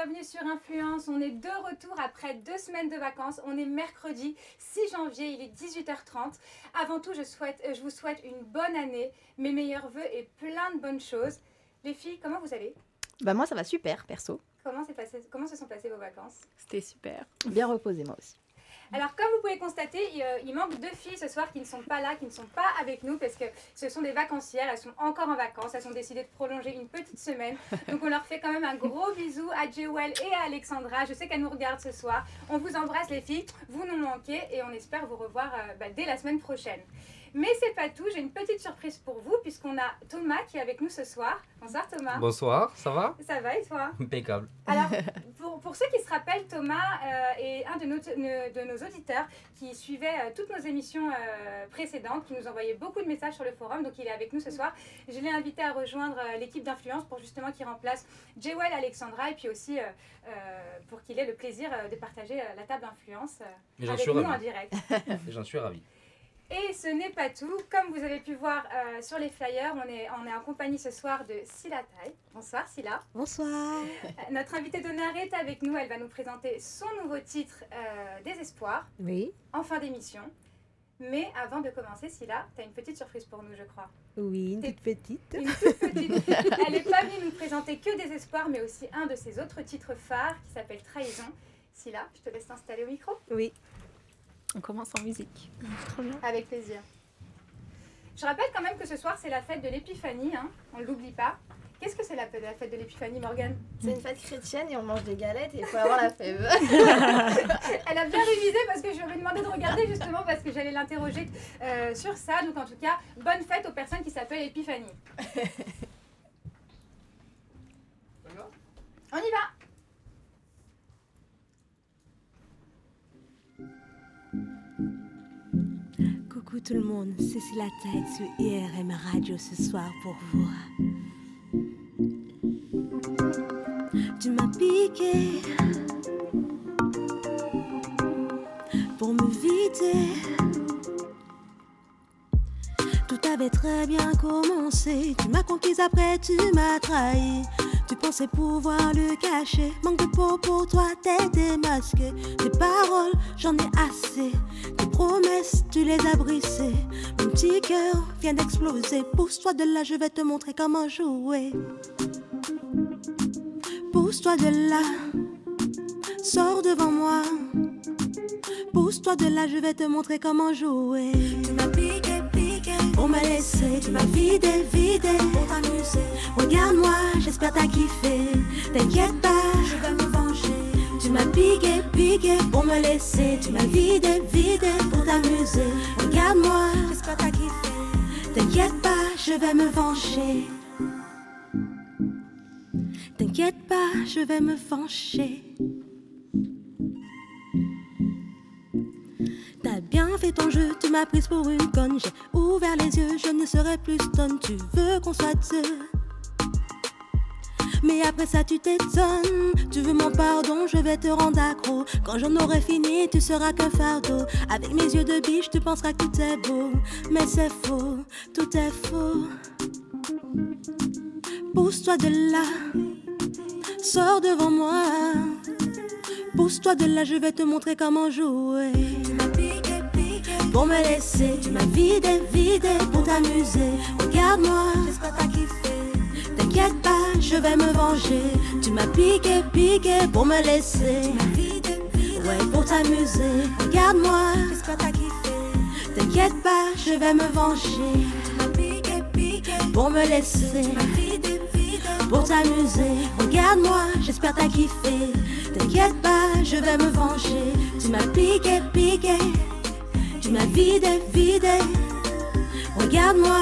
bienvenue sur Influence. On est de retour après 2 semaines de vacances. On est mercredi 6 janvier, il est 18h30. Avant tout, je vous souhaite une bonne année, mes meilleurs vœux et plein de bonnes choses. Les filles, comment vous allez ? Bah moi, ça va super, perso. Comment se sont passées vos vacances ? C'était super. Bien reposé, moi aussi. Alors, comme vous pouvez constater, il manque 2 filles ce soir qui ne sont pas là, qui ne sont pas avec nous parce que ce sont des vacancières, elles sont encore en vacances, elles ont décidé de prolonger une petite semaine. Donc, on leur fait quand même un gros bisou à Jewel et à Alexandra. Je sais qu'elles nous regardent ce soir. On vous embrasse les filles, vous nous manquez et on espère vous revoir dès la semaine prochaine. Mais c'est pas tout, j'ai une petite surprise pour vous puisqu'on a Thomas qui est avec nous ce soir. Bonsoir Thomas. Bonsoir, ça va ? Ça va et toi ? Impeccable. Alors, pour ceux qui se rappellent, Thomas est un de nos auditeurs qui suivait toutes nos émissions précédentes, qui nous envoyait beaucoup de messages sur le forum, donc il est avec nous ce soir. Je l'ai invité à rejoindre l'équipe d'Influence pour justement qu'il remplace Jewel, Alexandra et puis aussi pour qu'il ait le plaisir de partager la table d'Influence avec nous en direct. Et j'en suis ravi. Et ce n'est pas tout. Comme vous avez pu voir sur les flyers, on est en compagnie ce soir de Scylla Tai. Bonsoir Scylla. Bonsoir. Notre invitée d'honneur est avec nous. Elle va nous présenter son nouveau titre, Désespoir, Oui. en fin d'émission. Mais avant de commencer, Scylla, tu as une petite surprise pour nous, je crois. Oui, une toute petite. Une toute petite. Elle n'est pas venue nous présenter que Désespoir, mais aussi un de ses autres titres phares qui s'appelle Trahison. Scylla, je te laisse t'installer au micro. Oui. On commence en musique. Trop bien. Avec plaisir. Je rappelle quand même que ce soir, c'est la fête de l'Épiphanie, hein, on ne l'oublie pas. Qu'est-ce que c'est la fête de l'Épiphanie, Morgane ? C'est une fête chrétienne et on mange des galettes et il faut avoir la fève. Elle a bien révisé parce que je lui avais demandé de regarder justement parce que j'allais l'interroger sur ça. Donc en tout cas, bonne fête aux personnes qui s'appellent Épiphanie. On y va. Coucou tout le monde, c'est Scylla Tai sur IRM Radio ce soir pour vous. Tu m'as piqué pour me vider. Tout avait très bien commencé. Tu m'as conquise, après tu m'as trahi. Tu pensais pouvoir le cacher. Manque de peau pour toi, t'es démasqué. Tes paroles, j'en ai assez. Tes promesses, tu les as brisées. Mon petit cœur vient d'exploser. Pousse-toi de là, je vais te montrer comment jouer. Pousse-toi de là, sors devant moi. Pousse-toi de là, je vais te montrer comment jouer. Tu m'as piqué, pour me laisser. Tu m'as vidé, pour t'amuser. Regarde-moi, j'espère t'as kiffé. T'inquiète pas, je vais me venger. Tu m'as piqué, pour me laisser. Tu m'as vidé, pour t'amuser. Regarde-moi, j'espère t'as kiffé. T'inquiète pas, je vais me venger. T'inquiète pas, je vais me venger. T'as bien fait ton jeu, tu m'as prise pour une conne. J'ai ouvert les yeux, je ne serai plus stonne. Tu veux qu'on soit deux, mais après ça tu t'étonnes. Tu veux mon pardon, je vais te rendre accro. Quand j'en aurai fini, tu seras qu'un fardeau. Avec mes yeux de biche, tu penseras que tout est beau. Mais c'est faux, tout est faux. Pousse-toi de là, sors devant moi. Pousse-toi de là, je vais te montrer comment jouer. Tu m'as piqué, pour me laisser. Tu m'as vidé, pour t'amuser. Regarde-moi, j'espère t'as kiffé. T'inquiète pas, je vais me venger. Tu m'as piqué, pour me laisser. Tu m'as vidé, ouais, pour t'amuser. Regarde-moi, j'espère t'as kiffé. T'inquiète pas, je vais me venger. Tu m'as piqué, pour me laisser. Tu m'as vidé, pour t'amuser. Regarde-moi, j'espère t'as kiffé. T'inquiète pas, je vais me venger. Tu m'as piqué, tu m'as vidé. Regarde-moi,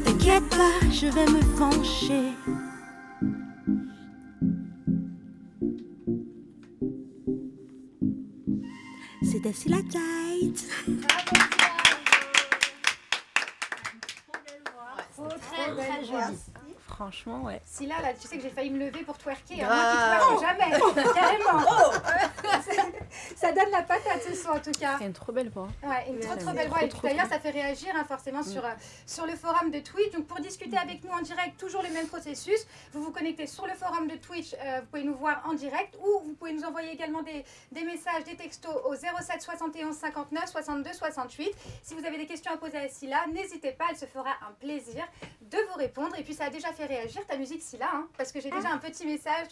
t'inquiète pas, je vais me venger. C'était Scylla Tai. Très joli. Franchement, ouais. Si là, tu sais que j'ai failli me lever pour twerker, hein, Grave. moi qui twerk jamais, carrément. Ça donne la patate ce soir en tout cas. C'est une trop belle voix. Ouais, une trop belle voix. Et puis d'ailleurs, ça fait réagir forcément sur le forum de Twitch. Donc pour discuter avec nous en direct, toujours le même processus. Vous vous connectez sur le forum de Twitch, vous pouvez nous voir en direct ou vous pouvez nous envoyer également des messages, des textos au 07 71 59 62 68. Si vous avez des questions à poser à Scylla, n'hésitez pas, elle se fera un plaisir de vous répondre. Et puis ça a déjà fait réagir ta musique Scylla, hein, parce que j'ai déjà un petit message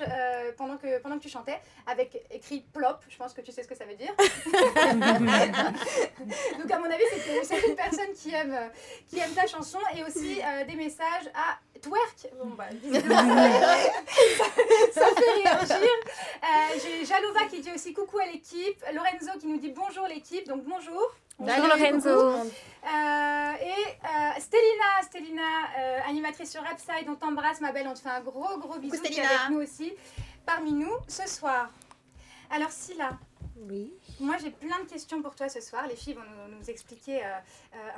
pendant que tu chantais avec écrit plop. Je pense que tu sais ce que ça veut dire. Donc à mon avis, c'est une personne qui aime ta chanson et aussi des messages à twerk. Bon bah, ça fait réagir. J'ai Jalova qui dit aussi coucou à l'équipe. Lorenzo qui nous dit bonjour l'équipe. Donc bonjour. Bonjour Lorenzo. Et Stélina, animatrice sur Upside, on t'embrasse ma belle, on te fait un gros bisou. Tu es avec nous aussi, parmi nous ce soir. Alors Scylla, Oui. moi j'ai plein de questions pour toi ce soir. Les filles vont nous expliquer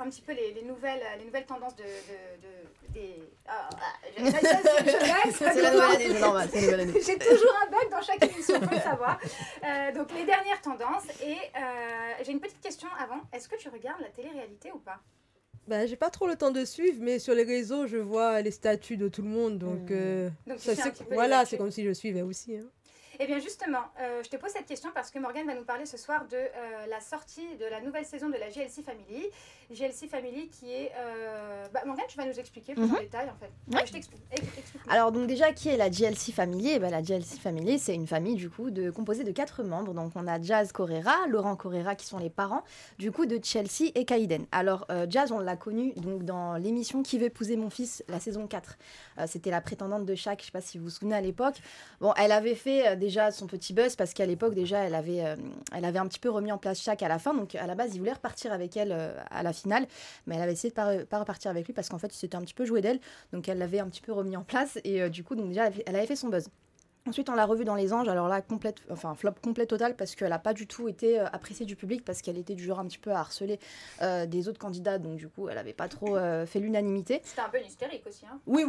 un petit peu les nouvelles tendances C'est la nouvelle année, c'est normal, c'est la nouvelle année. J'ai toujours un bug dans chaque émission, faut le savoir. Donc les dernières tendances. Et j'ai une petite question avant. Est-ce que tu regardes la télé-réalité ou pas? Bah, j'ai pas trop le temps de suivre, mais sur les réseaux, je vois les statuts de tout le monde. Donc, Donc tu ça, sais un petit peu les voilà, actus. c'est comme si je suivais aussi. Hein. Eh bien justement, je te pose cette question parce que Morgane va nous parler ce soir de la sortie de la nouvelle saison de la JLC Family. JLC Family qui est... Morgane, tu vas nous expliquer plus en détail en fait. Ouais. Je t'explique. Explique-nous. Alors donc déjà, qui est la JLC Family? Eh ben, la JLC Family, c'est une famille du coup composée de 4 membres. Donc on a Jazz Correra, Laurent Correra qui sont les parents du coup de Chelsea et Kaiden. Alors Jazz, on l'a connue donc dans l'émission Qui veut épouser mon fils, la saison 4. C'était la prétendante de Shaq, je sais pas si vous vous souvenez à l'époque. Bon, elle avait fait déjà son petit buzz parce qu'à l'époque déjà elle avait un petit peu remis en place Shaq à la fin. Donc à la base, il voulait repartir avec elle à la finale, mais elle avait essayé de pas repartir avec lui parce qu'en fait il s'était un petit peu joué d'elle. Donc elle l'avait un petit peu remis en place et du coup donc déjà elle avait fait son buzz. Ensuite, on l'a revue dans Les Anges, alors là, flop complet total, parce qu'elle n'a pas du tout été appréciée du public, parce qu'elle était du genre un petit peu à harceler des autres candidats, donc du coup, elle n'avait pas trop fait l'unanimité. C'était un peu une hystérique aussi. Hein. Oui.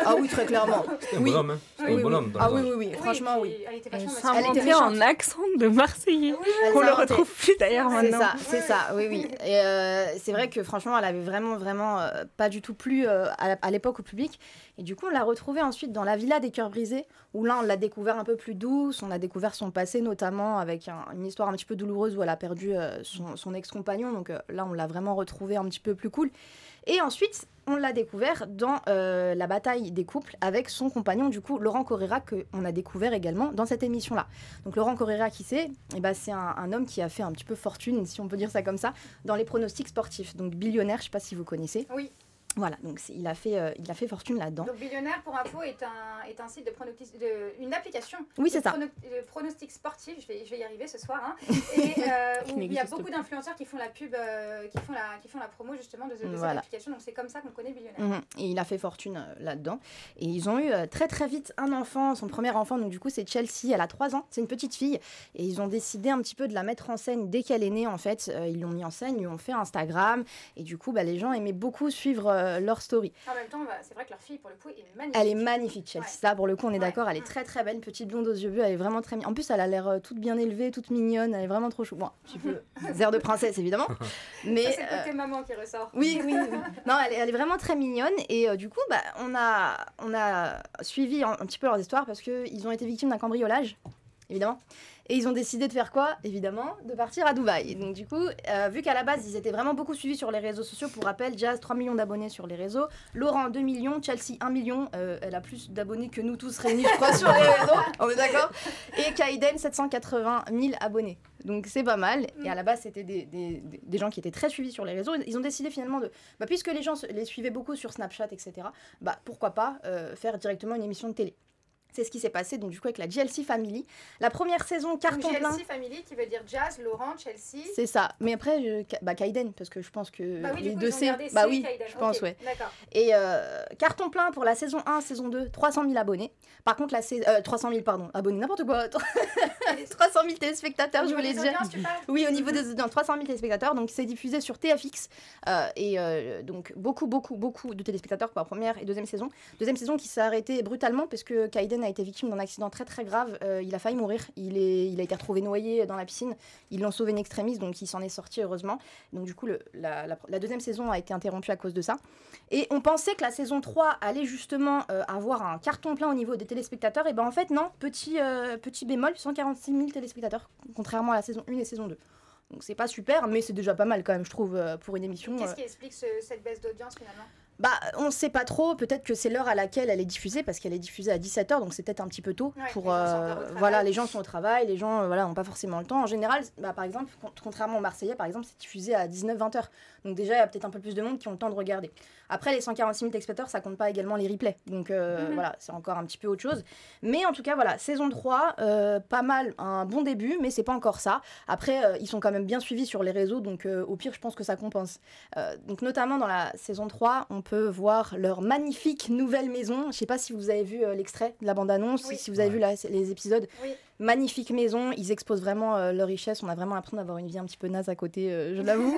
Ah oui, très clairement. C'était un bonhomme, hein. C'était un bonhomme. dans Ah les anges. oui, franchement, puis oui. Elle était Elle vachement s'inventait masculine. en accent de Marseillais, Oui, qu'on le s'inventait. retrouve plus d'ailleurs C'est maintenant. C'est ça, oui. Et c'est vrai que franchement, elle avait vraiment pas du tout plu à l'époque au public. Et du coup, on l'a retrouvée ensuite dans La Villa des Cœurs Brisés, où là, on l'a découvert un peu plus douce. On a découvert son passé, notamment avec une histoire un petit peu douloureuse où elle a perdu son ex-compagnon. Donc là, on l'a vraiment retrouvée un petit peu plus cool. Et ensuite, on l'a découvert dans La Bataille des couples avec son compagnon, du coup, Laurent Correra, qu'on a découvert également dans cette émission-là. Donc Laurent Correra, qui c'est? C'est un homme qui a fait un petit peu fortune, si on peut dire ça comme ça, dans les pronostics sportifs. Donc Billionnaire, je ne sais pas si vous connaissez. Oui. Voilà, donc il a fait fortune là-dedans. Donc Billionnaire, pour info, est un site une application Oui, c'est ça. de pronostics sportifs, je vais y arriver ce soir, hein, et où il y a beaucoup d'influenceurs qui font la pub, qui font la promo justement de cette application, donc c'est comme ça qu'on connaît Billionnaire. Et il a fait fortune là-dedans. Et ils ont eu très vite un enfant, son premier enfant, donc du coup c'est Chelsea, elle a 3 ans, c'est une petite fille, et ils ont décidé un petit peu de la mettre en scène dès qu'elle est née en fait. Ils l'ont mis en scène, ils ont fait Instagram, et du coup les gens aimaient beaucoup suivre leur story. En même temps, c'est vrai que leur fille, pour le coup, est magnifique. Elle est magnifique, Chelsea. Ouais. Là, pour le coup, on est d'accord, elle est très belle, petite blonde aux yeux bleus, elle est vraiment très mignonne. En plus, elle a l'air toute bien élevée, toute mignonne, elle est vraiment trop chou. Bon, un petit peu air de princesse, évidemment. Mais ça, c'est le côté maman qui ressort. Oui. Non, elle est vraiment très mignonne. Et du coup, on a suivi un petit peu leurs histoires parce qu'ils ont été victimes d'un cambriolage, évidemment. Et ils ont décidé de faire quoi? Évidemment, de partir à Dubaï. Et donc du coup, vu qu'à la base, ils étaient vraiment beaucoup suivis sur les réseaux sociaux, pour rappel, Jazz, 3 millions d'abonnés sur les réseaux, Laurent, 2 millions, Chelsea, 1 million, elle a plus d'abonnés que nous tous réunis, je crois, sur les réseaux, on est d'accord? Et Kaiden, 780 000 abonnés. Donc c'est pas mal. Et à la base, c'était des gens qui étaient très suivis sur les réseaux. Ils ont décidé finalement de... puisque les gens les suivaient beaucoup sur Snapchat, etc., pourquoi pas faire directement une émission de télé. C'est ce qui s'est passé donc du coup avec la JLC Family. La première saison carton plein. JLC Family qui veut dire Jazz, Laurent, Chelsea. C'est ça. Mais après Kaiden parce que je pense que bah oui, les du coup, deux C. Bah oui, Kaiden. Je pense ouais. D'accord. Et carton plein pour la saison 1, saison 2, 300 000 abonnés. Par contre 300 000 pardon, abonnés n'importe quoi. 300 000 téléspectateurs, je voulais dire. Oui, au niveau des audiences, 300 000 téléspectateurs. Donc c'est diffusé sur TFX donc beaucoup de téléspectateurs pour la première et deuxième saison. Deuxième saison qui s'est arrêtée brutalement parce que Kaiden a été victime d'un accident très très grave. Il a failli mourir. Il a été retrouvé noyé dans la piscine. Ils l'ont sauvé in extremis, donc il s'en est sorti heureusement. Donc du coup, la deuxième saison a été interrompue à cause de ça. Et on pensait que la saison 3 allait justement avoir un carton plein au niveau des téléspectateurs. Et ben en fait non, petit bémol, 146 000 téléspectateurs, contrairement à la saison 1 et saison 2. Donc c'est pas super, mais c'est déjà pas mal quand même, je trouve, pour une émission. Qu'est-ce qui explique cette baisse d'audience finalement ? Bah, on sait pas trop, peut-être que c'est l'heure à laquelle elle est diffusée, parce qu'elle est diffusée à 17h, donc c'est peut-être un petit peu tôt. Ouais, pour les gens sont au travail, les gens n'ont pas forcément le temps. En général, par exemple, contrairement aux Marseillais, par exemple, c'est diffusé à 19-20h. Donc déjà, il y a peut-être un peu plus de monde qui ont le temps de regarder. Après, les 146 000 téléspectateurs, ça compte pas également les replays. Donc voilà, c'est encore un petit peu autre chose. Mais en tout cas, voilà, saison 3, pas mal, un bon début, mais c'est pas encore ça. Après, ils sont quand même bien suivis sur les réseaux, donc au pire, je pense que ça compense. Donc notamment dans la saison 3, on peut voir leur magnifique nouvelle maison. Je sais pas si vous avez vu l'extrait de la bande-annonce, oui. si vous avez vu les épisodes. Oui. Magnifique maison, ils exposent vraiment leur richesse. On a vraiment l'impression d'avoir une vie un petit peu naze à côté, je l'avoue.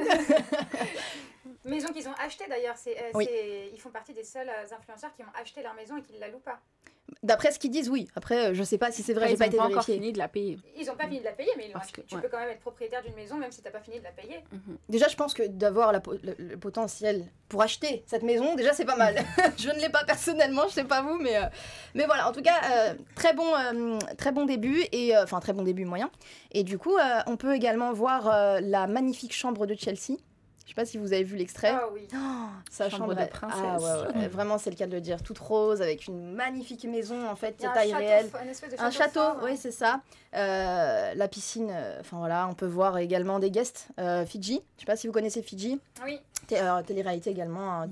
Maison qu'ils ont achetée d'ailleurs, oui. Ils font partie des seuls influenceurs qui ont acheté leur maison et qui ne la louent pas. D'après ce qu'ils disent, oui. Après, je sais pas si c'est vrai, j'ai pas été vérifié. Ils n'ont pas encore fini de la payer. Ils n'ont pas fini de la payer, mais ils l'ont acheté. Tu peux quand même être propriétaire d'une maison même si tu n'as pas fini de la payer. Déjà, je pense que d'avoir le potentiel pour acheter cette maison, déjà, c'est pas mal. Je ne l'ai pas personnellement, je sais pas vous, mais voilà. En tout cas, très bon début, enfin, très bon début moyen. Et du coup, on peut également voir la magnifique chambre de Chelsea. Je sais pas si vous avez vu l'extrait. Ah oui. Sa chambre de princesse. Ah ouais. Vraiment, c'est le cas de le dire. Toute rose, avec une magnifique maison, en fait, taille réelle. Un château fort, oui, c'est ça. La piscine, enfin voilà, on peut voir également des guests. Fidji, je sais pas si vous connaissez Fidji. Oui. Télé-réalité également,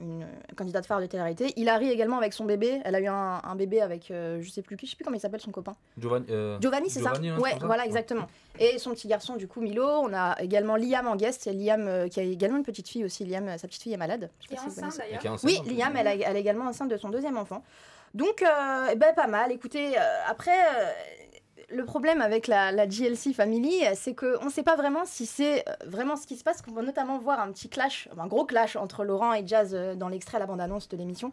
une candidate phare de télé-réalité. Hilary également avec son bébé. Elle a eu un bébé avec, je sais plus comment il s'appelle son copain. Giovanni, c'est ça. Ouais, voilà, exactement. Et son petit garçon, du coup, Milo. On a également Liam en guest. Il y a Liam qui a également une petite fille aussi. Liam, sa petite fille est malade. Qui est enceinte d'ailleurs. Oui, Liam, elle est également enceinte de son deuxième enfant. Donc, pas mal. Écoutez, après... le problème avec la JLC Family, c'est qu'on ne sait pas vraiment si c'est vraiment ce qui se passe. On va notamment voir un petit clash, un gros clash entre Laurent et Jazz dans l'extrait à la bande-annonce de l'émission.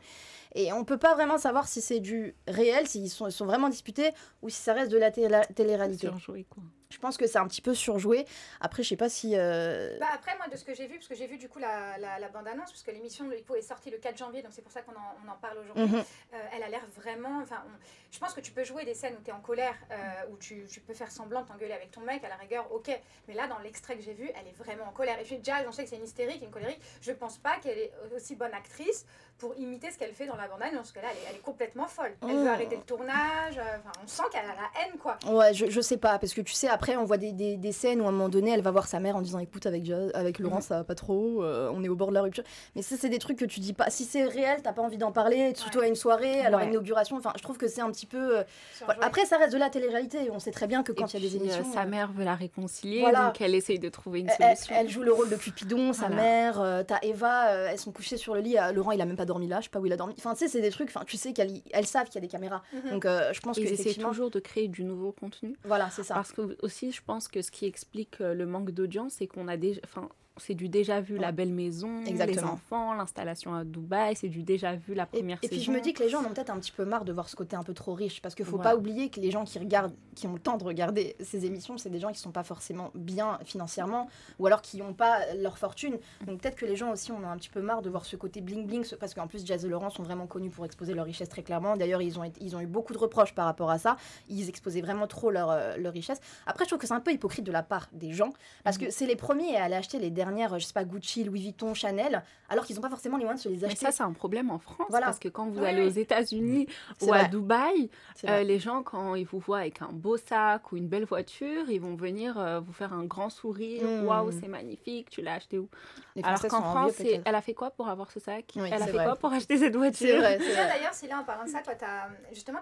Et on ne peut pas vraiment savoir si c'est du réel, s'ils sont vraiment disputés, ou si ça reste de la télé-réalité. Surjoué, quoi. Je pense que c'est un petit peu surjoué. Après, je sais pas si... après, moi, de ce que j'ai vu, parce que j'ai vu du coup la bande-annonce, parce que l'émission de l'IPO est sortie le 4 janvier, donc c'est pour ça qu'on en parle aujourd'hui. Elle a l'air vraiment... je pense que tu peux jouer des scènes où tu es en colère, où tu peux faire semblant de t'engueuler avec ton mec, à la rigueur, ok. Mais là, dans l'extrait que j'ai vu, elle est vraiment en colère. Et puis Jazz, on sait que c'est une hystérique, une colérique. Je pense pas qu'elle est aussi bonne actrice pour imiter ce qu'elle fait dans la bande-annonce, parce que là, elle est complètement folle. Elle veut arrêter le tournage, on sent qu'elle a la haine, quoi. Ouais, je sais pas, parce que tu sais, après, on voit des scènes où à un moment donné, elle va voir sa mère en disant, écoute, avec Laurent, ça va pas trop, on est au bord de la rupture. Mais ça, c'est des trucs que tu dis pas. Si c'est réel, t'as pas envie d'en parler, surtout à une soirée, à leur inauguration. Enfin, je trouve que c'est un petit peu... Voilà. Après, ça reste de la télé-réalité. On sait très bien que quand il y a des émissions... sa mère veut la réconcilier, donc elle essaye de trouver une solution. Elle joue le rôle de Cupidon, sa mère, t'as Eva, elles sont couchées sur le lit, Laurent, il a même pas dormi là, je sais pas où il a dormi. Enfin, tu sais, c'est des trucs, tu sais qu'elles savent qu'il y a des caméras. Donc, je pense que ils essaient toujours de créer du nouveau contenu. Voilà, c'est ça. Parce que aussi, je pense que ce qui explique le manque d'audience, c'est qu'on a déjà... c'est du déjà vu, la belle maison, les enfants, l'installation à Dubaï, c'est du déjà vu, la première saison. Et puis je me dis que les gens ont peut-être un petit peu marre de voir ce côté un peu trop riche, parce qu'il faut pas oublier que les gens qui ont le temps de regarder ces émissions, c'est des gens qui sont pas forcément bien financièrement, ou alors qui n'ont pas leur fortune. Donc peut-être que les gens aussi, on a un petit peu marre de voir ce côté bling-bling, parce qu'en plus Jazz et Laurent sont vraiment connus pour exposer leur richesse très clairement. D'ailleurs, ils ont eu beaucoup de reproches par rapport à ça. Ils exposaient vraiment trop leur richesse. Après, Après, je trouve que c'est un peu hypocrite de la part des gens, parce que c'est les premiers à aller acheter les dernières, je sais pas, Gucci, Louis Vuitton, Chanel, alors qu'ils n'ont pas forcément les moyens de se les acheter. Mais ça, c'est un problème en France, parce que quand vous allez aux États-Unis ou vrai. à Dubaï, les gens, quand ils vous voient avec un beau sac ou une belle voiture, ils vont venir vous faire un grand sourire. Waouh, c'est magnifique, tu l'as acheté où? Alors qu'en France, elle a fait quoi pour avoir ce sac? Elle a fait quoi pour acheter cette voiture? C'est vrai. D'ailleurs, si là, en parlant de ça, toi, justement,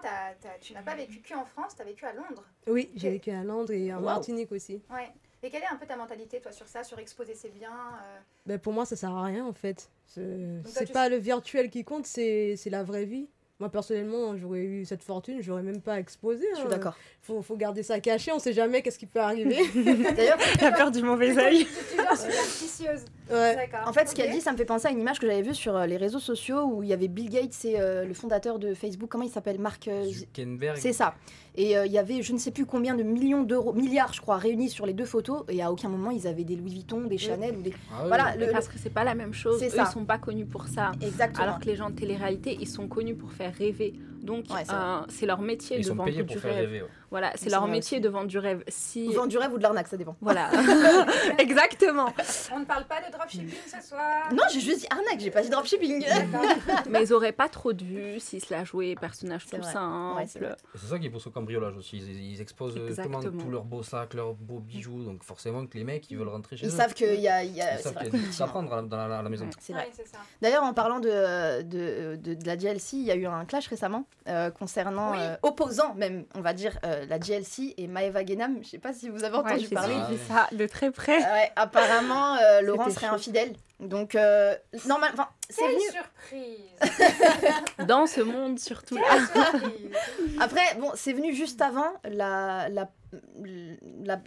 tu n'as pas vécu qu'en France, tu as vécu à Londres. Oui, j'ai vécu à Londres et en Martinique aussi. Ouais. Et quelle est un peu ta mentalité, toi, sur ça, sur exposer ses biens Ben, pour moi, ça sert à rien, en fait. C'est pas le virtuel qui compte, c'est la vraie vie. Moi, personnellement, j'aurais eu cette fortune, j'aurais même pas exposé. Je suis d'accord. Faut garder ça caché, on sait jamais qu'est-ce qui peut arriver. D'ailleurs, la peur du mauvais œil. Tu es superstitieuse. Ouais. D'accord. En fait, ce qu'elle dit, ça me fait penser à une image que j'avais vue sur les réseaux sociaux où il y avait Bill Gates et le fondateur de Facebook, comment il s'appelle, Mark Zuckerberg. C'est ça. Et il y avait je ne sais plus combien de millions d'euros, milliards je crois, réunis sur les deux photos. Et à aucun moment ils avaient des Louis Vuitton, des Chanel ou des. Voilà. Parce que c'est pas la même chose. Eux, ils sont pas connus pour ça. Exactement. Alors que les gens de télé-réalité, ils sont connus pour faire rêver. Donc c'est leur métier de vendre du rêve. Rêver, Voilà, c'est leur métier de vendre du rêve. Ou vendre du rêve ou de l'arnaque, ça dépend. Voilà. Exactement. On ne parle pas de dropshipping ce soir. Non, j'ai juste dit arnaque, j'ai pas dit dropshipping. Mais ils auraient pas trop de vues s'ils se la jouaient personnage tout simple. C'est ça qui pousse au cambriolage aussi. Ils exposent tous leurs beaux sacs, leurs beaux bijoux. Donc forcément que les mecs, ils veulent rentrer chez eux. Ils savent qu'il y a... Ils savent qu'il y a ça à prendre dans la maison. C'est vrai. C'est ça. D'ailleurs, en parlant de la DLC, il y a eu un clash récemment concernant, opposant même, on va dire, la DLC et Maeva Guénam. Je sais pas si vous avez entendu parler. J'ai vu ça de très près. Apparemment, Laurent serait infidèle. Donc, normalement, c'est venu... surprise. Dans ce monde, surtout. Après, bon, c'est venu juste avant la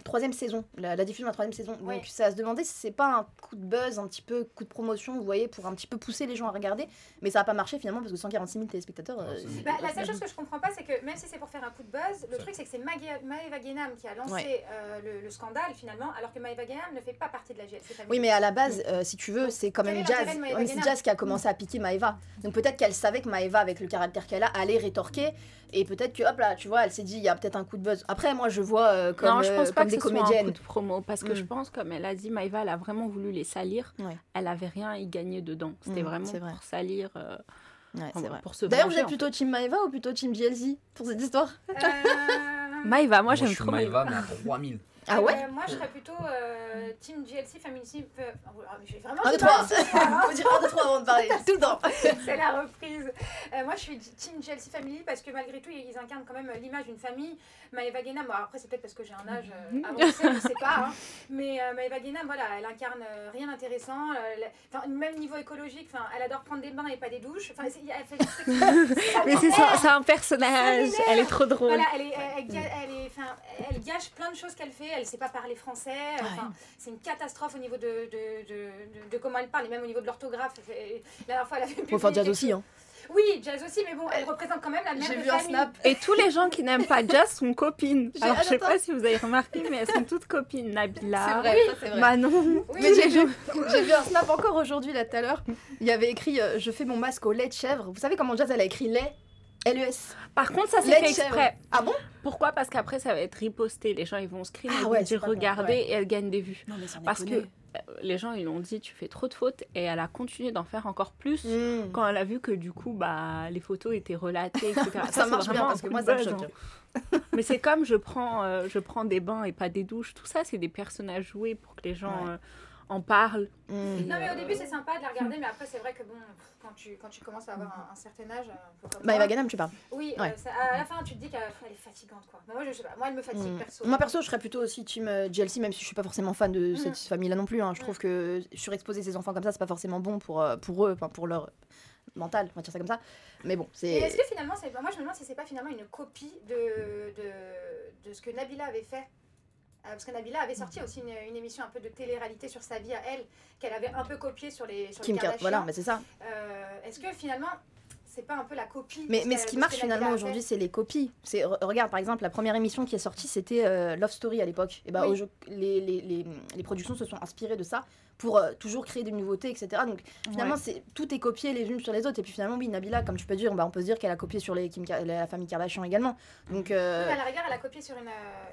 troisième saison, la diffusion de la troisième saison. Donc, c'est à se demander si c'est pas un coup de buzz, un petit peu coup de promotion, vous voyez, pour un petit peu pousser les gens à regarder. Mais ça n'a pas marché finalement parce que 146 000 téléspectateurs. La seule chose que je comprends pas, c'est que même si c'est pour faire un coup de buzz, le truc c'est que c'est Maeva Guénam qui a lancé le scandale finalement, alors que Maeva Guénam ne fait pas partie de la GLC Family. Oui, mais à la base, si tu veux, c'est quand même Jazz. C'est Jazz qui a commencé à piquer Maeva. Donc peut-être qu'elle savait que Maeva, avec le caractère qu'elle a, allait rétorquer. Et peut-être que, hop là, tu vois, elle s'est dit, il y a peut-être un coup de buzz. Après, moi, je vois comme, je pense pas comme que des ce comédiennes. Soit un coup de promo, parce que je pense, comme elle a dit, Maeva, elle a vraiment voulu les salir. Elle avait rien à y gagner dedans. C'était vraiment pour salir. C'est vrai. Pour se D'ailleurs, venger, vous êtes plutôt team Maeva ou plutôt team GLC pour cette histoire? Maeva, moi j'aime trop Maeva, mais à 3000. Ah ouais? Moi, je serais plutôt team GLC Family. J'ai vraiment 1, 2, 3. Faut dire 1, 2, 3 avant de parler. Tout le temps. C'est la reprise. Moi, je suis team GLC Family parce que malgré tout, ils incarnent quand même l'image d'une famille. Maeva Guénam, bon, après, c'est peut-être parce que j'ai un âge avancé, je sais pas. Hein. Mais Maeva Guénam, voilà, elle incarne rien d'intéressant. Même niveau écologique, elle adore prendre des bains et pas des douches. Elle fait mais c'est un personnage. Elle est trop drôle. Voilà, elle gâche plein de choses qu'elle fait. Elle sait pas parler français. C'est une catastrophe au niveau de comment elle parle et même au niveau de l'orthographe. La dernière fois, elle a fait Faut faire Jazz aussi, hein. Oui, Jazz aussi, mais bon, elle représente quand même la mère de famille. J'ai vu un snap. Et tous les gens qui n'aiment pas Jazz sont copines. Alors, je sais pas si vous avez remarqué, mais elles sont toutes copines. Nabila, c'est vrai. Manon. Oui, mais j'ai vu un snap encore aujourd'hui, là, tout à l'heure. Il y avait écrit « Je fais mon masque au lait de chèvre ». Vous savez comment Jazz, elle a écrit lait? LES. Par contre, ça c'est fait exprès. Ah bon? Pourquoi? Parce qu'après, ça va être riposté. Les gens, ils vont screen et vont dire regardez et elle gagne des vues. Non, mais sans parce que les gens, ils l'ont dit, tu fais trop de fautes. Et elle a continué d'en faire encore plus quand elle a vu que du coup, les photos étaient relatées, etc. ça marche bien parce que moi, ça me choque. Mais c'est comme je prends des bains et pas des douches. Tout ça, c'est des personnages joués pour que les gens en parlent. Non, mais au début, c'est sympa de la regarder, mais après, c'est vrai que bon, quand tu commences à avoir un certain âge. Maeva Guénam, tu parles? Oui, à la fin, tu te dis qu'elle est fatigante, quoi. Moi, je sais pas. Moi, elle me fatigue perso. Moi, perso, je serais plutôt aussi team GLC, même si je suis pas forcément fan de cette famille-là non plus. Hein. Je trouve que surexposer ses enfants comme ça, c'est pas forcément bon pour eux, pour leur mental, on va dire ça comme ça. Mais bon, c'est. Et est-ce que finalement, moi, je me demande si c'est pas finalement une copie de ce que Nabila avait fait. Parce que Nabila avait sorti aussi une émission un peu de télé-réalité sur sa vie à elle, qu'elle avait un peu copiée sur les Kim Kardashian. Voilà, mais c'est ça. Est-ce que finalement, c'est pas un peu la copie. Mais ce qui marche finalement aujourd'hui, c'est les copies. Regarde, par exemple, la première émission qui est sortie, c'était Love Story à l'époque. Et les productions se sont inspirées de ça pour toujours créer des nouveautés, etc. Donc finalement, tout est copié les unes sur les autres. Et puis finalement, oui, Nabila, comme tu peux dire, on peut se dire qu'elle a copié sur la famille Kardashian également. Donc, à la rigueur, elle a copié sur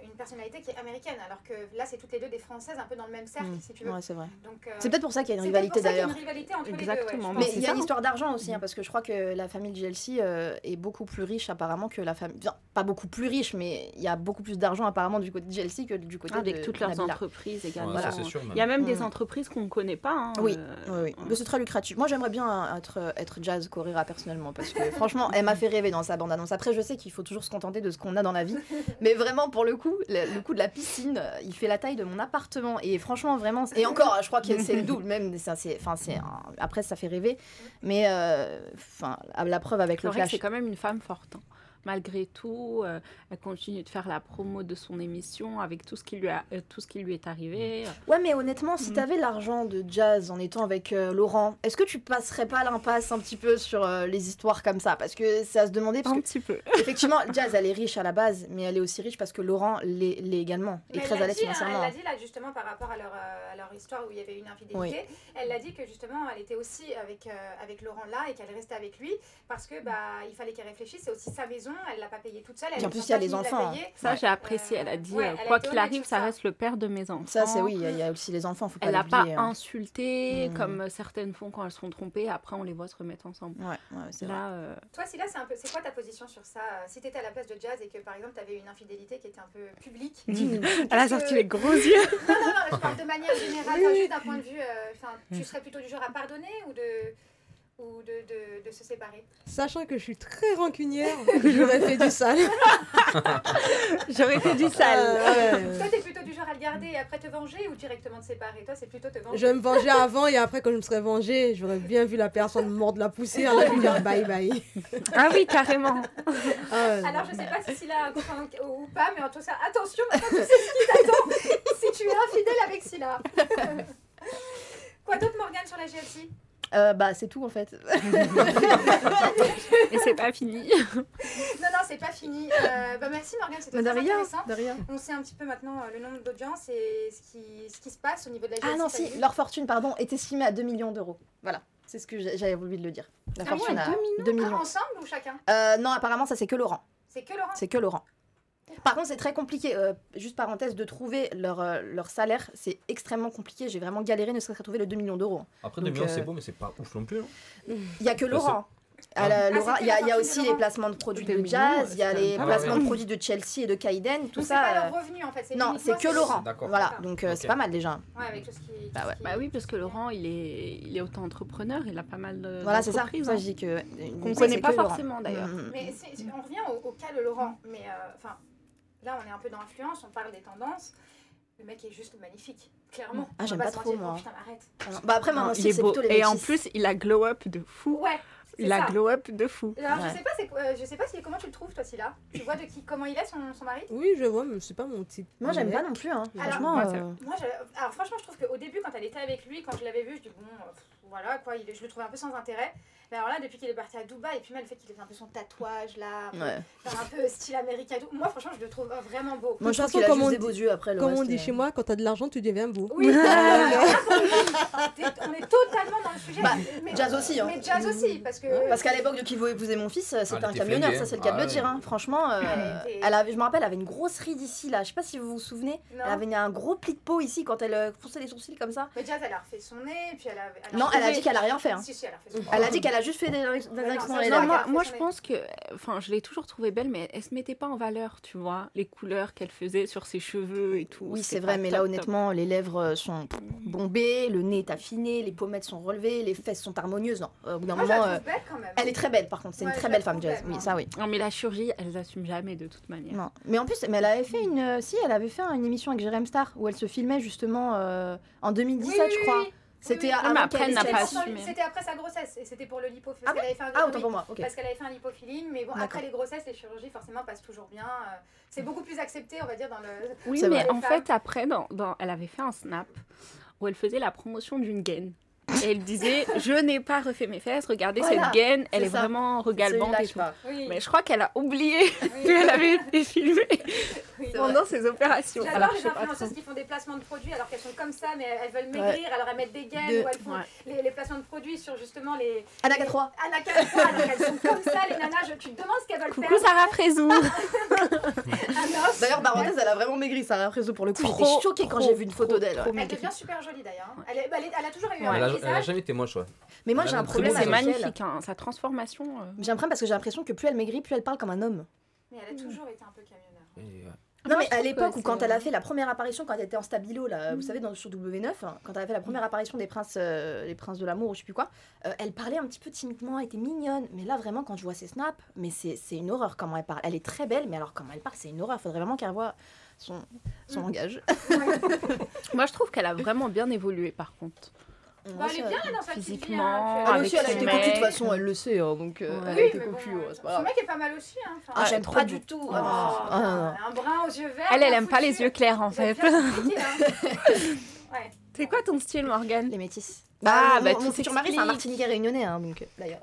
une personnalité qui est américaine, alors que là, c'est toutes les deux des Françaises, un peu dans le même cercle, si tu veux. Ouais, c'est vrai. Donc, c'est peut-être pour ça qu'il y a une rivalité d'ailleurs. C'est peut-être pour ça qu'il y a une rivalité entre Exactement. les deux. Mais il y a une histoire d'argent aussi, parce que je crois que la famille de GLC est beaucoup plus riche apparemment que la famille... Enfin, pas beaucoup plus riche, mais il y a beaucoup plus d'argent apparemment du côté de GLC que du côté avec de toutes leurs Nabila. entreprises également. Ouais, ça, c'est sûr, il y a même des entreprises qu'on ne connaît pas. Hein, oui. Mais c'est très lucratif. Moi, j'aimerais bien être Jazz Correra personnellement, parce que franchement, elle m'a fait rêver dans sa bande-annonce. Après, je sais qu'il faut toujours se contenter de ce qu'on a dans la vie, mais vraiment, pour le coup de la piscine, il fait la taille de mon appartement. Et franchement, vraiment... Et encore, je crois que c'est le double même. Après, ça fait rêver. Mais la preuve avec le Flash... C'est quand même une femme forte. Hein. Malgré tout, elle continue de faire la promo de son émission avec tout ce qui lui est arrivé. Ouais, mais honnêtement, si t'avais l'argent de Jazz en étant avec Laurent, est-ce que tu passerais pas l'impasse un petit peu sur les histoires comme ça? Parce que c'est à se demander. Un petit peu. Effectivement, Jazz, elle est riche à la base, mais elle est aussi riche parce que Laurent l'est également. Et très à l'aise financièrement. Elle l'a dit là, justement, par rapport à leur histoire où il y avait une infidélité. Oui. Elle l'a dit que justement, elle était aussi avec Laurent là et qu'elle restait avec lui parce que il fallait qu'elle réfléchisse. C'est aussi sa maison. Elle l'a pas payé toute seule. Et en plus, il y a les enfants. Ça, j'ai apprécié. Elle a dit, quoi qu'il arrive, ça reste le père de mes enfants. Ça, c'est oui. Il y a aussi les enfants. Faut pas elle n'a pas insulté comme certaines font quand elles sont trompées. Après, on les voit se remettre ensemble. Ouais, c'est là. Toi, Scylla, c'est quoi ta position sur ça? Si tu étais à la place de Jazz et que par exemple, tu avais une infidélité qui était un peu publique. Elle a sorti les gros yeux. Non, je parle de manière générale, juste d'un point de vue. Tu serais plutôt du genre à pardonner ou de se séparer? Sachant que je suis très rancunière, j'aurais fait du sale. J'aurais fait du sale. Toi, t'es plutôt du genre à le garder et après te venger ou directement te séparer? Toi, c'est plutôt te venger. Je vais me venger avant et après, quand je me serais vengée, j'aurais bien vu la personne mordre la poussière. Là, je vais dire bye bye. Ah oui, carrément. Alors, je sais pas si Scylla a compris ou pas, mais en tout cas, attention, maintenant tu sais ce qui t'attend si tu es infidèle avec Scylla. Quoi d'autre, Morgane, sur la GLC? C'est tout en fait. Et c'est pas fini. Non, c'est pas fini. Merci Morgane, c'était très intéressant. On sait un petit peu maintenant le nombre d'audience et ce qui se passe au niveau de la GLC. Ah non, si, leur fortune, est estimée à 2 millions d'euros. Voilà, c'est ce que j'avais voulu le dire. La fortune à 2 millions. Ensemble ou chacun? Non, apparemment, ça c'est que Laurent. C'est que Laurent. Par contre, c'est très compliqué, juste parenthèse, de trouver leur salaire, c'est extrêmement compliqué. J'ai vraiment galéré, ne serait-ce qu'à trouver les 2 millions d'euros. Après, 2 millions, c'est beau, mais c'est pas ouf non plus. Il n'y a que Laurent. Il y a aussi les placements de produits de Jazz, il y a les placements de produits de Chelsea et de Kaiden, tout ça. C'est pas leur revenu en fait. Non, c'est que Laurent. Voilà, donc c'est pas mal déjà. Ouais, avec tout ce qui. Bah oui, parce que Laurent, il est auto-entrepreneur, il a pas mal de. Voilà, c'est ça. Ça, je dis que. Qu'on ne connaît pas forcément d'ailleurs. Mais on revient au cas de Laurent. Mais là, on est un peu dans l'influence, on parle des tendances. Le mec est juste magnifique, clairement. Ah, j'aime pas trop, moi. Putain, arrête. Après, maman, c'est plutôt les Et en plus, il a glow up de fou. Ouais. Il a glow up de fou. Alors, je sais pas comment tu le trouves, toi, Scylla. Tu vois comment il est, son mari? Oui, je vois, mais c'est pas mon type. Moi, j'aime pas non plus. Hein. Franchement, alors, franchement, je trouve qu'au début, quand elle était avec lui, quand je l'avais vu, je dis voilà, quoi, je le trouvais un peu sans intérêt. Mais alors là, depuis qu'il est parti à Dubaï, et puis même le fait qu'il ait fait un peu son tatouage, là, un peu style américain et tout, moi, franchement, je le trouve vraiment beau. Moi, je pense qu'il a juste des beaux yeux après. Comme on dit chez moi, quand t'as de l'argent, tu deviens beau. Oui, on est totalement dans le sujet. Jazz aussi, hein. Mais Jazz aussi, parce qu'à l'époque de Qui veut épouser mon fils, c'était un camionneur, ça c'est le cas de le dire. Hein. Franchement, je me rappelle, elle avait une grosse ride ici, là. Je sais pas si vous vous souvenez. Elle avait un gros pli de peau ici quand elle fronçait les sourcils comme ça. Mais Jazz, elle a refait son nez, puis non, elle a dit qu'elle a rien fait. Hein. Si, elle a fait son nez. Elle a dit qu'elle a juste fait des injections. Moi, je pense que, je l'ai toujours trouvée belle, mais elle se mettait pas en valeur, tu vois, les couleurs qu'elle faisait sur ses cheveux et tout. Oui, c'est vrai, mais là, honnêtement, les lèvres sont bombées, le nez est affiné, les pommettes sont relevées, les fesses sont harmonieuses. Non, au bout d'un moment, elle est très belle, par contre. C'est une très belle femme, Jazz. Oui, ça, oui. Non, mais la chirurgie, elles n'assument jamais de toute manière. Non, mais en plus, elle avait fait elle avait fait une émission avec Jérém Star où elle se filmait justement en 2017, je crois. C'était après, elle n'a pas assumé. C'était après sa grossesse et c'était pour le lipofilling. Autant pour moi. Parce qu'elle avait fait un lipofilling, mais bon, après les grossesses, les chirurgies forcément passent toujours bien. C'est beaucoup plus accepté, on va dire, dans le. Oui, mais en fait, après, elle avait fait un snap où elle faisait la promotion d'une gaine. Et elle disait, je n'ai pas refait mes fesses, regardez cette gaine, elle est vraiment regalbante et tout. Oui. Mais je crois qu'elle a oublié qu'elle avait été filmée pendant ses opérations. J'adore les influenceuses qui font des placements de produits alors qu'elles sont comme ça, mais elles veulent maigrir, alors elles mettent des gaines ou elles font les placements de produits sur justement les... Anaka 3. Anaka 3, alors elles sont comme ça, les nanas, tu te demandes ce qu'elles veulent faire. Coucou Sarah Frézou. D'ailleurs, parenthèse, elle a vraiment maigri, Sarah Frézou, pour le coup. J'étais choquée quand j'ai vu une photo d'elle. Elle devient super jolie d'ailleurs. Elle a toujours eu Elle un a visage. jamais été moche, ouais. Mais moi, j'ai un problème C'est avec magnifique, sa transformation. J'ai un problème parce que j'ai l'impression que plus elle maigrit, plus elle parle comme un homme. Mais elle a toujours été un peu camionneur. Non, mais à l'époque où quand elle a fait la première apparition, quand elle était en stabilo, là, vous savez, sur W9, quand elle a fait la première apparition des princes de l'amour ou je sais plus quoi, elle parlait un petit peu timidement, elle était mignonne. Mais là, vraiment, quand je vois ses snaps, mais c'est une horreur comment elle parle. Elle est très belle, mais alors comment elle parle, c'est une horreur. Faudrait vraiment qu'elle voie son langage. Moi, je trouve qu'elle a vraiment bien évolué, par contre. Bah, elle est bien dans sa physiquement, elle aussi, elle a été cocu de toute façon, elle le sait, hein, donc elle a été cocu, c'est pas grave. Son mec est pas mal aussi, hein. Ah, j'aime pas du tout. Un brun aux yeux verts. Elle aime pas les yeux clairs, en fait. C'est quoi ton style, Morgane? Les métis. Mon futur mari, c'est un Martiniquais réunionnais, hein, donc d'ailleurs.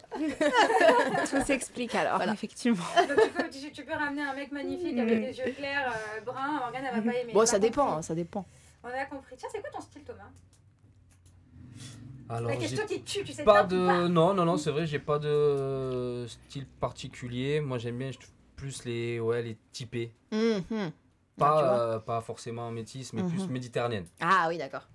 Tout s'explique alors, effectivement. Donc, tu peux ramener un mec magnifique avec des yeux clairs, bruns. Morgane, elle va pas aimer. Bon, ça dépend, ça dépend. On a compris. Tiens, c'est quoi ton style, Thomas? Alors, la question qui tue, tu sais pas de... Non, c'est vrai, j'ai pas de style particulier. Moi, j'aime bien plus les typés. Pas forcément métis, mais plus méditerranéenne. Ah oui, d'accord.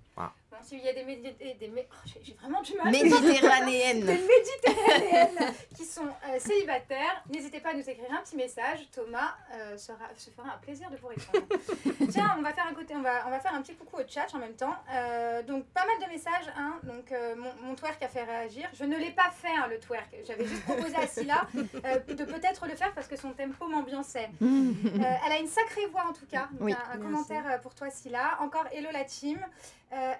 Bon, s'il y a j'ai vraiment du mal. Méditerranéennes. Des méditerranéennes qui sont célibataires. N'hésitez pas à nous écrire un petit message. Thomas se fera un plaisir de vous répondre. Tiens, on va faire un petit coucou au chat en même temps. Donc, pas mal de messages. Hein. Donc, mon twerk a fait réagir. Je ne l'ai pas fait, hein, le twerk. J'avais juste proposé à Scylla de peut-être le faire parce que son tempo m'ambiançait. Elle a une sacrée voix en tout cas. Donc, un commentaire pour toi, Scylla. Encore hello la team.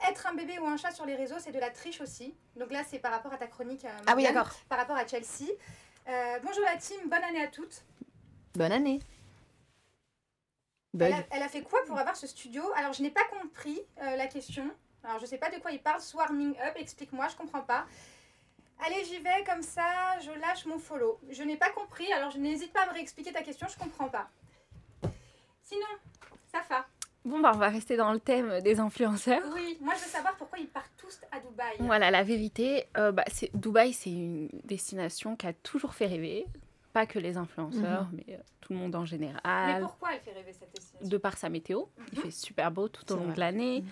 Être un bébé ou un chat sur les réseaux, c'est de la triche aussi. Donc là, c'est par rapport à ta chronique, Morgane, ah oui, d'accord. Par rapport à Chelsea. Bonjour la team, bonne année à toutes. Bonne année. Elle a fait quoi pour avoir ce studio? Alors, je n'ai pas compris la question. Alors, je ne sais pas de quoi il parle. Swarming up, explique-moi, je ne comprends pas. Allez, j'y vais comme ça, je lâche mon follow. Je n'ai pas compris, alors je n'hésite pas à me réexpliquer ta question, je ne comprends pas. Sinon, Safa. Bon, on va rester dans le thème des influenceurs. Oui, moi je veux savoir pourquoi ils partent tous à Dubaï. Voilà, la vérité, Dubaï, c'est une destination qui a toujours fait rêver. Pas que les influenceurs, mais tout le monde en général. Mais pourquoi elle fait rêver cette destination? De par sa météo. Il fait super beau tout au long de l'année.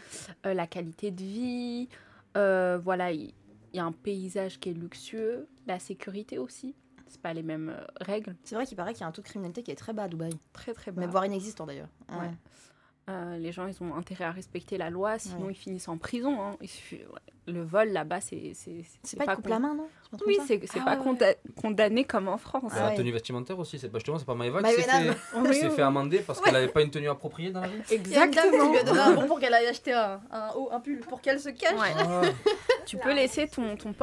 La qualité de vie. Voilà, il y a un paysage qui est luxueux. La sécurité aussi. C'est pas les mêmes règles. C'est vrai qu'il paraît qu'il y a un taux de criminalité qui est très bas à Dubaï. Très, très bas. Mais voire inexistant d'ailleurs. Ouais. Les gens, ils ont intérêt à respecter la loi, sinon ils finissent en prison. Hein. Le vol là-bas, c'est pas une coupe la main, non? Oui, c'est pas condamné comme en France. La tenue vestimentaire aussi, c'est pas Maëva qui s'est fait amender parce qu'elle n'avait pas une tenue appropriée dans la vie. Exactement. Tu lui as donné un bon pour qu'elle aille acheter un pull pour qu'elle se cache. Tu peux laisser ton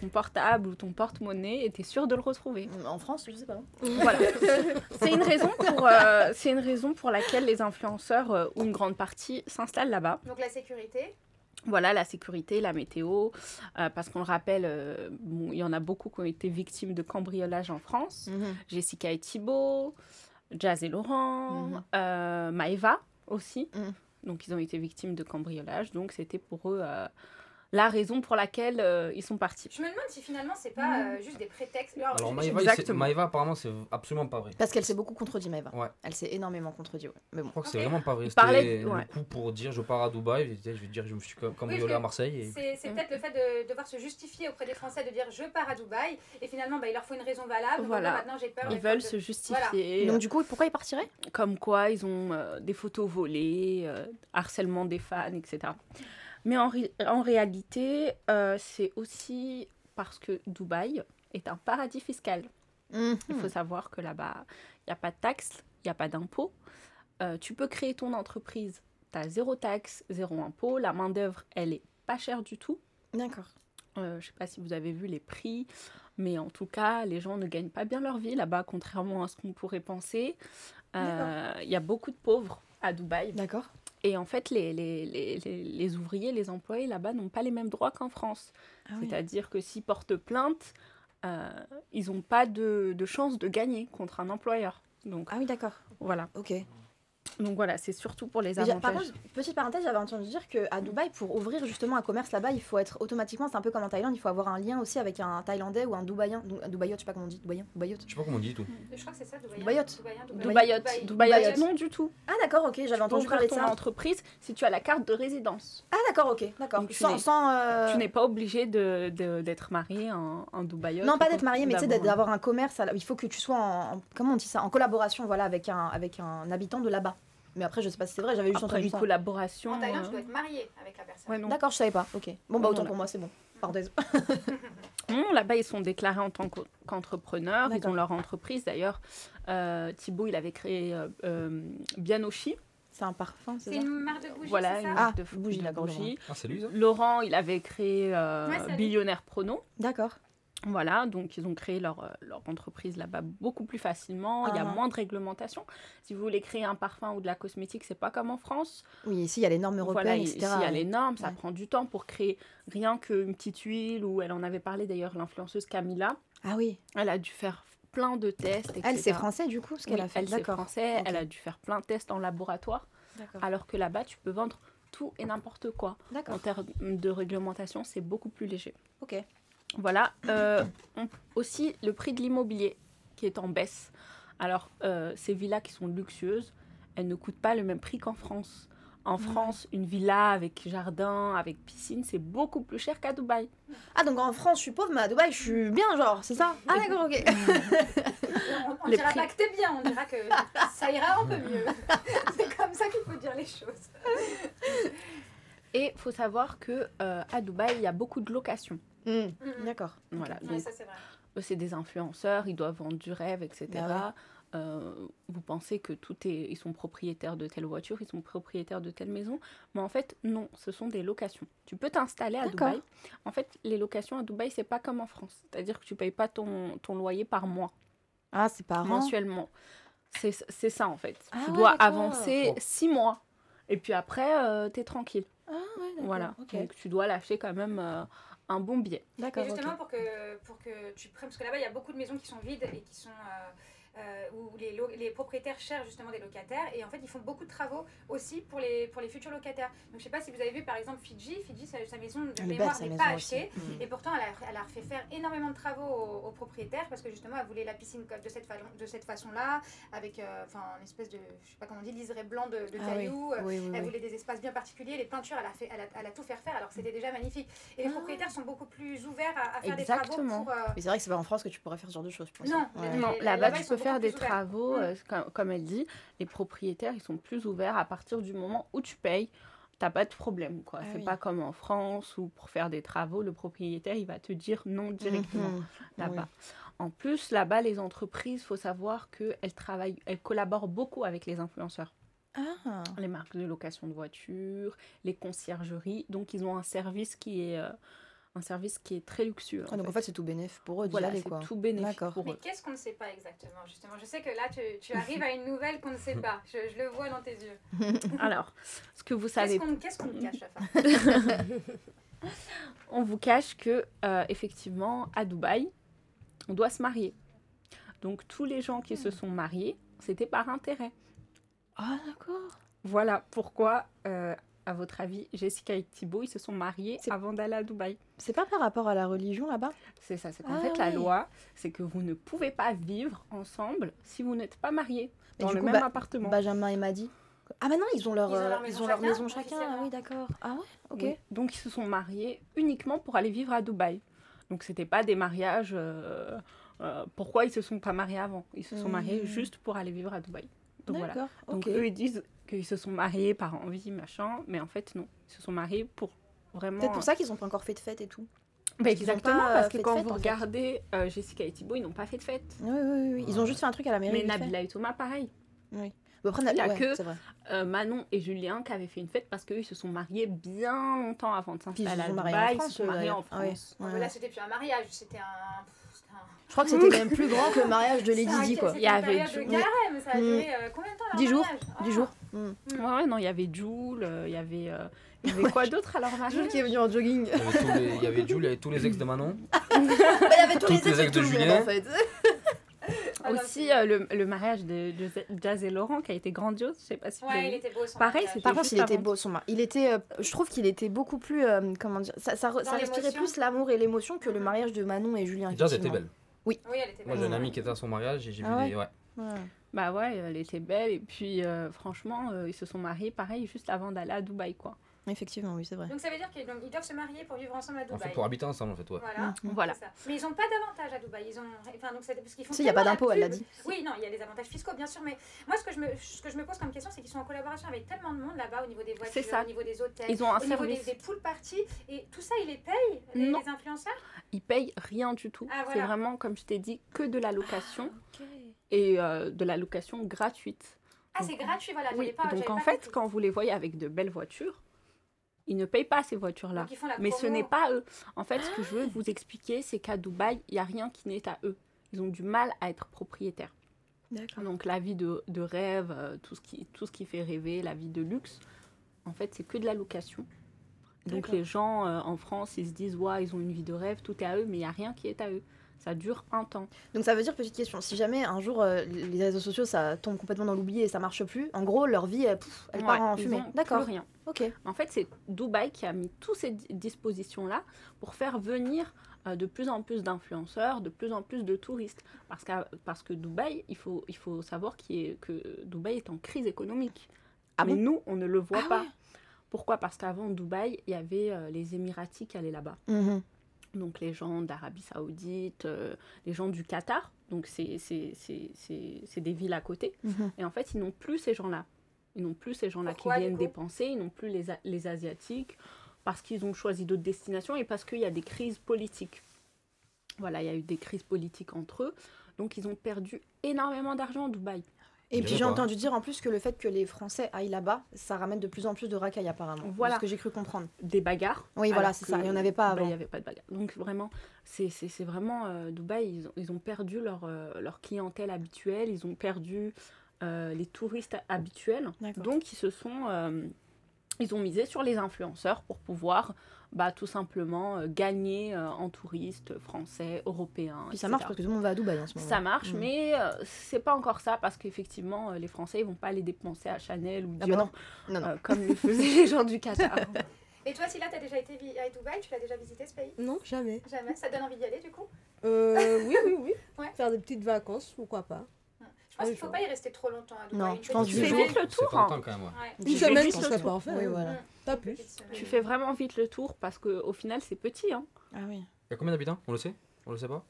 portable ou ton porte-monnaie et t'es sûr de le retrouver. En France, je sais pas. Voilà. C'est une raison pour laquelle les influenceurs ou une grande partie s'installent là-bas. Donc la sécurité. Voilà, la sécurité, la météo, parce qu'on le rappelle, il y en a beaucoup qui ont été victimes de cambriolage en France. Jessica et Thibaut, Jazz et Laurent, Maëva aussi. Donc, ils ont été victimes de cambriolage. Donc, c'était pour eux la raison pour laquelle ils sont partis. Je me demande si finalement, c'est pas juste des prétextes. Alors, Maëva, apparemment, c'est absolument pas vrai. Parce qu'elle s'est beaucoup contredit, Maëva. Ouais. Elle s'est énormément contredit. Ouais. Mais bon. Je crois que c'est vraiment pas vrai. C'était le coup pour dire je pars à Dubaï, je vais dire je me suis cambriolé à Marseille. C'est peut-être le fait de devoir se justifier auprès des Français, de dire je pars à Dubaï, et finalement, il leur faut une raison valable. Voilà. Donc, maintenant, j'ai peur. Ils veulent se justifier. Voilà. Donc, du coup, pourquoi ils partiraient? Comme quoi, ils ont des photos volées, harcèlement des fans, etc. Mais en réalité, c'est aussi parce que Dubaï est un paradis fiscal. Il faut savoir que là-bas, il n'y a pas de taxes, il n'y a pas d'impôts. Tu peux créer ton entreprise, tu as 0 taxe, 0 impôt. La main-d'œuvre, elle est pas chère du tout. D'accord. Je ne sais pas si vous avez vu les prix, mais en tout cas, les gens ne gagnent pas bien leur vie là-bas, contrairement à ce qu'on pourrait penser. Il y a beaucoup de pauvres à Dubaï. D'accord. Et en fait, les ouvriers, les employés là-bas n'ont pas les mêmes droits qu'en France. C'est-à-dire que s'ils portent plainte, ils n'ont pas de chance de gagner contre un employeur. Donc, ah oui, d'accord. Voilà. Ok. Donc voilà, c'est surtout pour les avantages. Par contre, petite parenthèse, j'avais entendu dire qu'à Dubaï, pour ouvrir justement un commerce là-bas, il faut être automatiquement, c'est un peu comme en Thaïlande, il faut avoir un lien aussi avec un Thaïlandais ou un Dubaïen. Un Dubaïote, je sais pas comment on dit. Dubaïote. Je sais pas comment on dit tout. Je crois que c'est ça, Dubaïote, non du tout. Ah d'accord, ok, j'avais entendu parler de ça. Ton entreprise si tu as la carte de résidence. Ah d'accord, ok, d'accord. Donc, tu n'es pas obligé d'être marié en Dubaïote. Non, pas d'être marié, mais tu sais, d'avoir un commerce. Il faut que tu sois comment on dit ça, en collaboration, voilà, avec un habitant de là-bas. Mais après, je sais pas si c'est vrai, j'avais juste entendu une collaboration. En Thaïlande, tu dois être marié avec la personne. Ouais, d'accord, je savais pas. Ok. Bon, bah autant pour moi, c'est bon. Parenthèse. Non, là-bas, ils sont déclarés en tant qu'entrepreneurs. Ils ont leur entreprise. D'ailleurs, Thibaut, il avait créé Bianoshi. C'est un parfum, c'est une marque de bougie, voilà, c'est ça? Une marque de bougie, d'accord. Ah, c'est lui, ça? Laurent, il avait créé Billionnaire Prono. D'accord. Voilà, donc ils ont créé leur entreprise là-bas beaucoup plus facilement. Il y a moins de réglementation. Si vous voulez créer un parfum ou de la cosmétique, c'est pas comme en France. Oui, ici, il y a les normes européennes, voilà, etc. Ici, il y a les normes, ça prend du temps pour créer rien qu'une petite huile. Ou elle en avait parlé d'ailleurs, l'influenceuse Camilla. Ah oui. Elle a dû faire plein de tests, etc. Elle, c'est français du coup, ce qu'elle a fait. Elle, c'est français. Okay. Elle a dû faire plein de tests en laboratoire. Alors que là-bas, tu peux vendre tout et n'importe quoi. En termes de réglementation, c'est beaucoup plus léger. Ok. Voilà. Aussi, le prix de l'immobilier qui est en baisse. Alors, ces villas qui sont luxueuses, elles ne coûtent pas le même prix qu'en France. En France, une villa avec jardin, avec piscine, c'est beaucoup plus cher qu'à Dubaï. Ah, donc en France, je suis pauvre, mais à Dubaï, je suis bien, genre, c'est ça? Ah, d'accord, ok. On dira pas que t'es bien, on dira que ça ira un peu mieux. C'est comme ça qu'il faut dire les choses. Et il faut savoir qu'à Dubaï, il y a beaucoup de locations. D'accord. Voilà. Okay. Donc, ça, c'est vrai. C'est des influenceurs, ils doivent vendre du rêve, etc. Bah ouais. Vous pensez que ils sont propriétaires de telle voiture, ils sont propriétaires de telle maison. Mais en fait, non, ce sont des locations. Tu peux t'installer à Dubaï. En fait, les locations à Dubaï, c'est pas comme en France. C'est-à-dire que tu payes pas ton loyer par mois. Ah, c'est par an. Mensuellement. C'est ça, en fait. Tu dois avancer 6 mois. Et puis après, t'es tranquille. Ah ouais, d'accord. Voilà. Okay. Donc, tu dois lâcher quand même un bon billet. D'accord. Et justement, pour que tu prennes... Parce que là-bas, il y a beaucoup de maisons qui sont vides et qui sont... où les propriétaires cherchent justement des locataires et en fait ils font beaucoup de travaux aussi pour les futurs locataires. Donc je sais pas si vous avez vu par exemple Fidji, sa maison de mémoire n'est pas achetée et pourtant elle a fait faire énormément de travaux aux propriétaires parce que justement elle voulait la piscine de cette façon-là avec une espèce de, je sais pas comment on dit, liseré blanc de cailloux. Oui. Elle voulait des espaces bien particuliers, les peintures elle a tout fait refaire alors que c'était déjà magnifique. Et les propriétaires sont beaucoup plus ouverts à faire des travaux pour... Mais c'est vrai que c'est pas en France que tu pourrais faire ce genre de choses, je pense. Non, là-bas tu peux faire des travaux, comme elle dit, les propriétaires ils sont plus ouverts à partir du moment où tu payes, t'as pas de problème quoi. C'est pas comme en France où pour faire des travaux le propriétaire il va te dire non directement là-bas. En plus là-bas les entreprises, faut savoir qu'elles collaborent beaucoup avec les influenceurs. Les marques de location de voitures, les conciergeries, donc ils ont un service qui est très luxueux. Donc en fait, c'est tout bénéf pour eux. Voilà, c'est tout bénéf pour eux. Mais qu'est-ce qu'on ne sait pas exactement, justement? Je sais que là, tu arrives à une nouvelle qu'on ne sait pas. Je le vois dans tes yeux. Alors, ce que vous savez... Qu'est-ce qu'on cache, Chafa? On vous cache que, effectivement, à Dubaï, on doit se marier. Donc, tous les gens qui se sont mariés, c'était par intérêt. Ah, d'accord. Voilà pourquoi... à votre avis, Jessica et Thibaut, ils se sont mariés avant d'aller à Dubaï. C'est pas par rapport à la religion là-bas? C'est ça, c'est qu'en fait, la loi, c'est que vous ne pouvez pas vivre ensemble si vous n'êtes pas mariés dans le même appartement. Benjamin et Maddy. Ah bah non, ils ont leur maison chacun. Ah oui, d'accord. Ah ouais, ok. Oui. Donc ils se sont mariés uniquement pour aller vivre à Dubaï. Donc c'était pas des mariages... pourquoi ils se sont pas mariés avant? Ils se sont mariés juste pour aller vivre à Dubaï. Donc voilà. Donc eux, ils disent qu'ils se sont mariés par envie, machin, mais en fait, non. Ils se sont mariés pour vraiment... Peut-être pour ça qu'ils n'ont pas encore fait de fête et tout. Bah exactement, parce que quand vous regardez Jessica et Thibaut, ils n'ont pas fait de fête. Oui. Ils ont juste fait un truc à la mairie. Mais Nabila et Thomas, pareil. Oui. Après, il n'y a que Manon et Julien qui avaient fait une fête parce qu'eux, ils se sont mariés bien longtemps avant de s'installer à Dubaï. Ils se sont mariés en France. Là, c'était plus un mariage, c'était un Je crois que c'était même plus grand que le mariage de Lady Di, quoi. Il y avait de carême, ça a duré combien de temps 10 jours. 10 jours. Ouais, non, il y avait Jul, il y avait quoi d'autre alors, Marie? Jul qui est venu en jogging. Il y avait Jul, il y avait tous les ex de Manon. Il y avait tous les ex de Julien. en fait. Aussi le mariage de Jazz et Laurent qui a été grandiose, je sais pas si vous avez il était beau son pareil, mariage. Par contre, il était beau son mariage. Il était, je trouve qu'il était beaucoup plus, comment dire, ça respirait plus l'amour et l'émotion que le mariage de Manon et Julien. Jazz était belle. Oui, elle était belle. Moi j'ai une amie qui était à son mariage et j'ai vu des... Ouais. Bah ouais, elle était belle et puis franchement, ils se sont mariés pareil juste avant d'aller à Dubaï, quoi. Effectivement, oui, c'est vrai. Donc ça veut dire qu'ils doivent se marier pour vivre ensemble à Dubaï. En fait, pour habiter ensemble, en fait, ouais. Voilà. Mais ils n'ont pas d'avantages à Dubaï. Parce qu'ils font. Si, il n'y a pas d'impôt, elle l'a dit. Oui, non, il y a les avantages fiscaux, bien sûr. Mais moi, ce que je me pose comme question, c'est qu'ils sont en collaboration avec tellement de monde là-bas, au niveau des voitures, au niveau des hôtels, ils ont un au niveau service. des pool parties. Et tout ça, ils les payent, les influenceurs? Ils payent rien du tout. Ah, voilà. C'est vraiment, comme je t'ai dit, que de la location. Et de la location gratuite. Ah, c'est gratuit, voilà. Oui. Donc en fait, quand vous les voyez avec de belles voitures, ils ne payent pas ces voitures-là. Mais ce n'est pas eux. En fait, ce que je veux vous expliquer, c'est qu'à Dubaï, il n'y a rien qui n'est à eux. Ils ont du mal à être propriétaires. D'accord. Donc la vie de rêve, tout ce qui fait rêver, la vie de luxe, en fait, c'est que de la location. Donc les gens en France, ils se disent, ouais, ils ont une vie de rêve, tout est à eux, mais il n'y a rien qui est à eux. Ça dure un temps. Donc ça veut dire, petite question, si jamais un jour les réseaux sociaux ça tombe complètement dans l'oubli et ça marche plus, en gros leur vie elle part en fumée. D'accord. Rien. Ok. En fait, c'est Dubaï qui a mis toutes ces dispositions-là pour faire venir de plus en plus d'influenceurs, de plus en plus de touristes. Parce que Dubaï, il faut savoir que Dubaï est en crise économique. Ah mais bon? nous, on ne le voit pas. Ouais. Pourquoi? Parce qu'avant Dubaï, il y avait les Émiratis qui allaient là-bas. Donc les gens d'Arabie Saoudite, les gens du Qatar, donc c'est des villes à côté. Et en fait, ils n'ont plus ces gens-là. Ils n'ont plus ces gens-là qui viennent dépenser, ils n'ont plus les Asiatiques, parce qu'ils ont choisi d'autres destinations et parce qu'il y a des crises politiques. Voilà, il y a eu des crises politiques entre eux. Donc ils ont perdu énormément d'argent à Dubaï. Et puis j'ai entendu dire en plus que le fait que les Français aillent là-bas, ça ramène de plus en plus de racailles apparemment. Voilà. C'est ce que j'ai cru comprendre. Des bagarres. Oui, voilà, c'est ça. Il n'y en avait pas avant. Il n'y avait pas de bagarres. Donc vraiment, c'est vraiment Dubaï, ils ont perdu leur clientèle habituelle, ils ont perdu les touristes habituels. Donc ils ont misé sur les influenceurs pour pouvoir tout simplement gagner en touristes français, européens. Puis ça marche parce que tout le monde va à Dubaï en ce moment. Ça marche, mais c'est pas encore ça parce qu'effectivement, les Français ils vont pas aller dépenser à Chanel ou Dior comme le faisaient les gens du Qatar. Et toi, Silla, tu as déjà été à Dubaï? Tu l'as déjà visité ce pays? Non, jamais. Jamais? Ça te donne envie d'y aller du coup? Oui. Ouais. Faire des petites vacances, pourquoi pas. Je pense qu'il ne faut pas y rester trop longtemps à Dubaï. Non, je pense tu fais vite le tour. C'est pas longtemps quand même, ouais. Une semaine, ça serait parfait. Oui, voilà. Pas plus. Tu fais vraiment vite le tour parce qu'au final, c'est petit. Hein. Ah oui. Il y a combien d'habitants? On le sait? On le sait pas?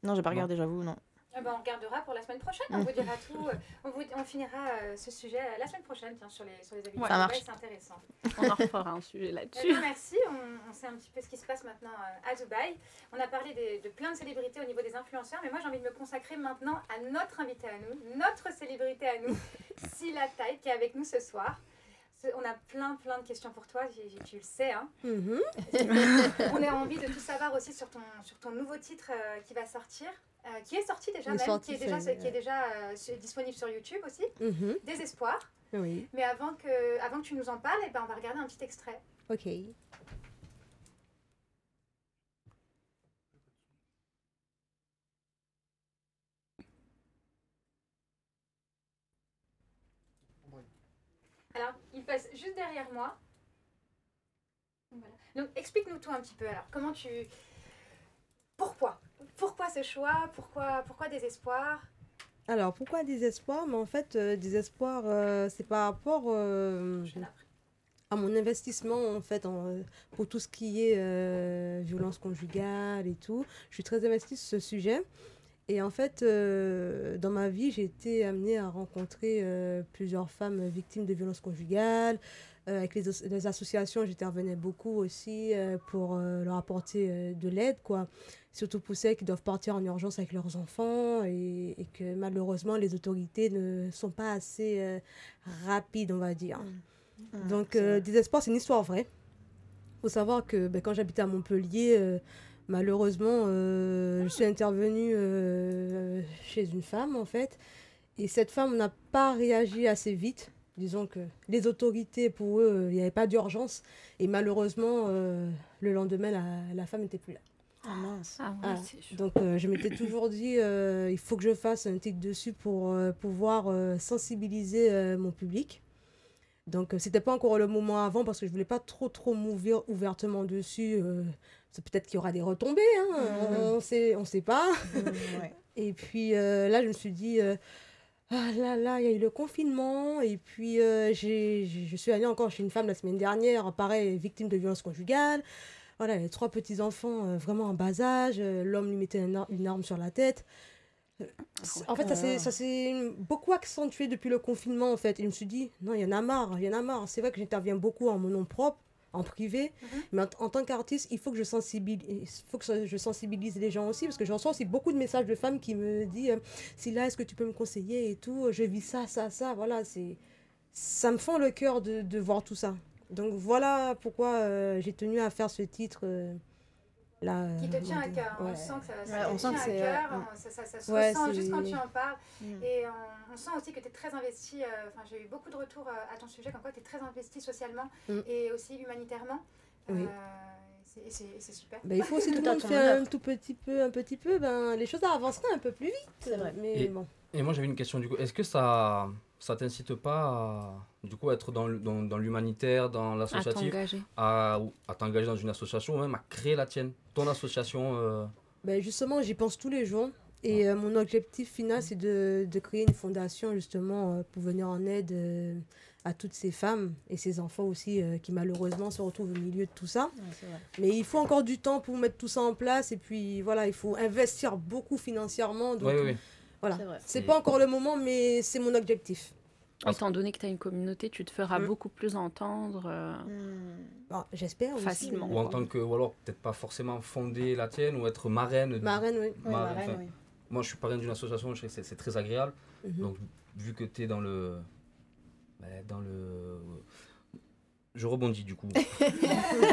Non, j'ai pas regardé, j'avoue, non. On regardera pour la semaine prochaine, on vous dira tout. On finira ce sujet la semaine prochaine sur les habitants. Ça marche. C'est intéressant. On en refera un sujet là-dessus. Merci, on sait un petit peu ce qui se passe maintenant à Dubaï. On a parlé de plein de célébrités au niveau des influenceurs, mais moi j'ai envie de me consacrer maintenant à notre invité à nous, notre célébrité à nous, Silla Taïb, qui est avec nous ce soir. On a plein de questions pour toi, tu le sais. Hein. On a envie de tout savoir aussi sur ton nouveau titre qui va sortir, qui est sorti déjà qui est déjà disponible sur YouTube aussi, Désespoir. Oui. Mais avant que tu nous en parles, on va regarder un petit extrait. Ok. Alors, il passe juste derrière moi. Voilà. Donc, explique-nous tout un petit peu. Alors, Pourquoi ce choix? Pourquoi Désespoir? Alors, pourquoi Désespoir? Mais en fait, Désespoir, c'est par rapport à mon investissement, en fait, pour tout ce qui est violence conjugale et tout. Je suis très investie sur ce sujet. Et en fait, dans ma vie, j'ai été amenée à rencontrer plusieurs femmes victimes de violences conjugales. Avec les associations, j'intervenais beaucoup aussi pour leur apporter de l'aide, quoi. Surtout pour celles qui doivent partir en urgence avec leurs enfants et que malheureusement, les autorités ne sont pas assez rapides, on va dire. Donc, Désespoir, c'est une histoire vraie. Il faut savoir que quand j'habitais à Montpellier, Malheureusement, je suis intervenue chez une femme, en fait. Et cette femme n'a pas réagi assez vite. Disons que les autorités, pour eux, il n'y avait pas d'urgence. Et malheureusement, le lendemain, la femme n'était plus là. Ah mince. Ah ouais, c'est chaud. Donc, je m'étais toujours dit, il faut que je fasse un titre dessus pour pouvoir sensibiliser mon public. Donc, c'était pas encore le moment avant parce que je voulais pas trop m'ouvrir ouvertement dessus. C'est peut-être qu'il y aura des retombées, hein, on sait pas. Ouais. Et puis là, je me suis dit, ah là, il y a eu le confinement. Et puis, je suis allée encore chez une femme la semaine dernière, pareil, victime de violences conjugales. Voilà, elle a 3 petits-enfants vraiment en bas âge. L'homme lui mettait une arme sur la tête. En fait, ça s'est beaucoup accentué depuis le confinement, en fait. Et je me suis dit, non, il y en a marre. C'est vrai que j'interviens beaucoup en mon nom propre, en privé, mais en tant qu'artiste, il faut que je sensibilise les gens aussi, parce que je reçois aussi beaucoup de messages de femmes qui me disent, Scylla, est-ce que tu peux me conseiller et tout, je vis ça, voilà, ça me fend le cœur de voir tout ça. Donc voilà pourquoi j'ai tenu à faire ce titre là. Qui te tient à cœur, ouais. On sent que ça on te sent tient que à c'est cœur, ça se ressent juste quand tu en parles. Et on sent aussi que tu es très investi, j'ai eu beaucoup de retours à ton sujet, comme quoi tu es très investi socialement et aussi humanitairement. Oui. C'est super. Ben, il faut aussi tout le monde faire un petit peu, les choses avanceront un peu plus vite. C'est vrai. Mais bon. Et moi j'avais une question du coup, est-ce que ça t'incite pas à être dans l'humanitaire, dans l'associatif, à t'engager dans une association, même à créer la tienne, ton association Ben justement, j'y pense tous les jours. Et mon objectif final, c'est de créer une fondation justement pour venir en aide à toutes ces femmes et ces enfants aussi qui malheureusement se retrouvent au milieu de tout ça. Ouais, mais il faut encore du temps pour mettre tout ça en place. Et puis voilà, il faut investir beaucoup financièrement. Donc, oui. Voilà. C'est pas encore le moment, mais c'est mon objectif. Étant donné que tu as une communauté, tu te feras beaucoup plus entendre. J'espère facilement. Aussi, ou en tant que, ou alors peut-être pas forcément fonder la tienne ou être marraine. Marraine, oui. Oui. Moi, je suis parrain d'une association, je sais que c'est très agréable. Donc, vu que tu es dans le... Je rebondis du coup.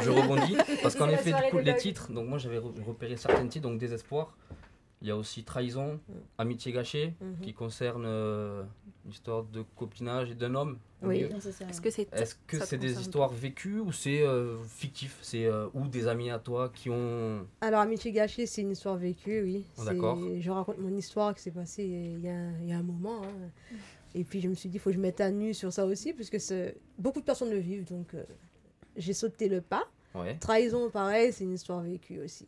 Je rebondis parce qu'en effet, du coup, les titres, donc moi j'avais repéré certains titres, donc Désespoir. Il y a aussi Trahison, Amitié gâchée, qui concerne l'histoire de copinage et d'un homme. Oui, c'est ça. Est-ce que c'est des histoires vécues ou c'est fictif? C'est ou des amis à toi qui ont... Alors, Amitié gâchée, c'est une histoire vécue, oui. D'accord. Je raconte mon histoire qui s'est passée il y a un moment. Hein. Et puis, je me suis dit, il faut que je mette à nu sur ça aussi, puisque beaucoup de personnes le vivent. Donc, j'ai sauté le pas. Ouais. Trahison, pareil, c'est une histoire vécue aussi.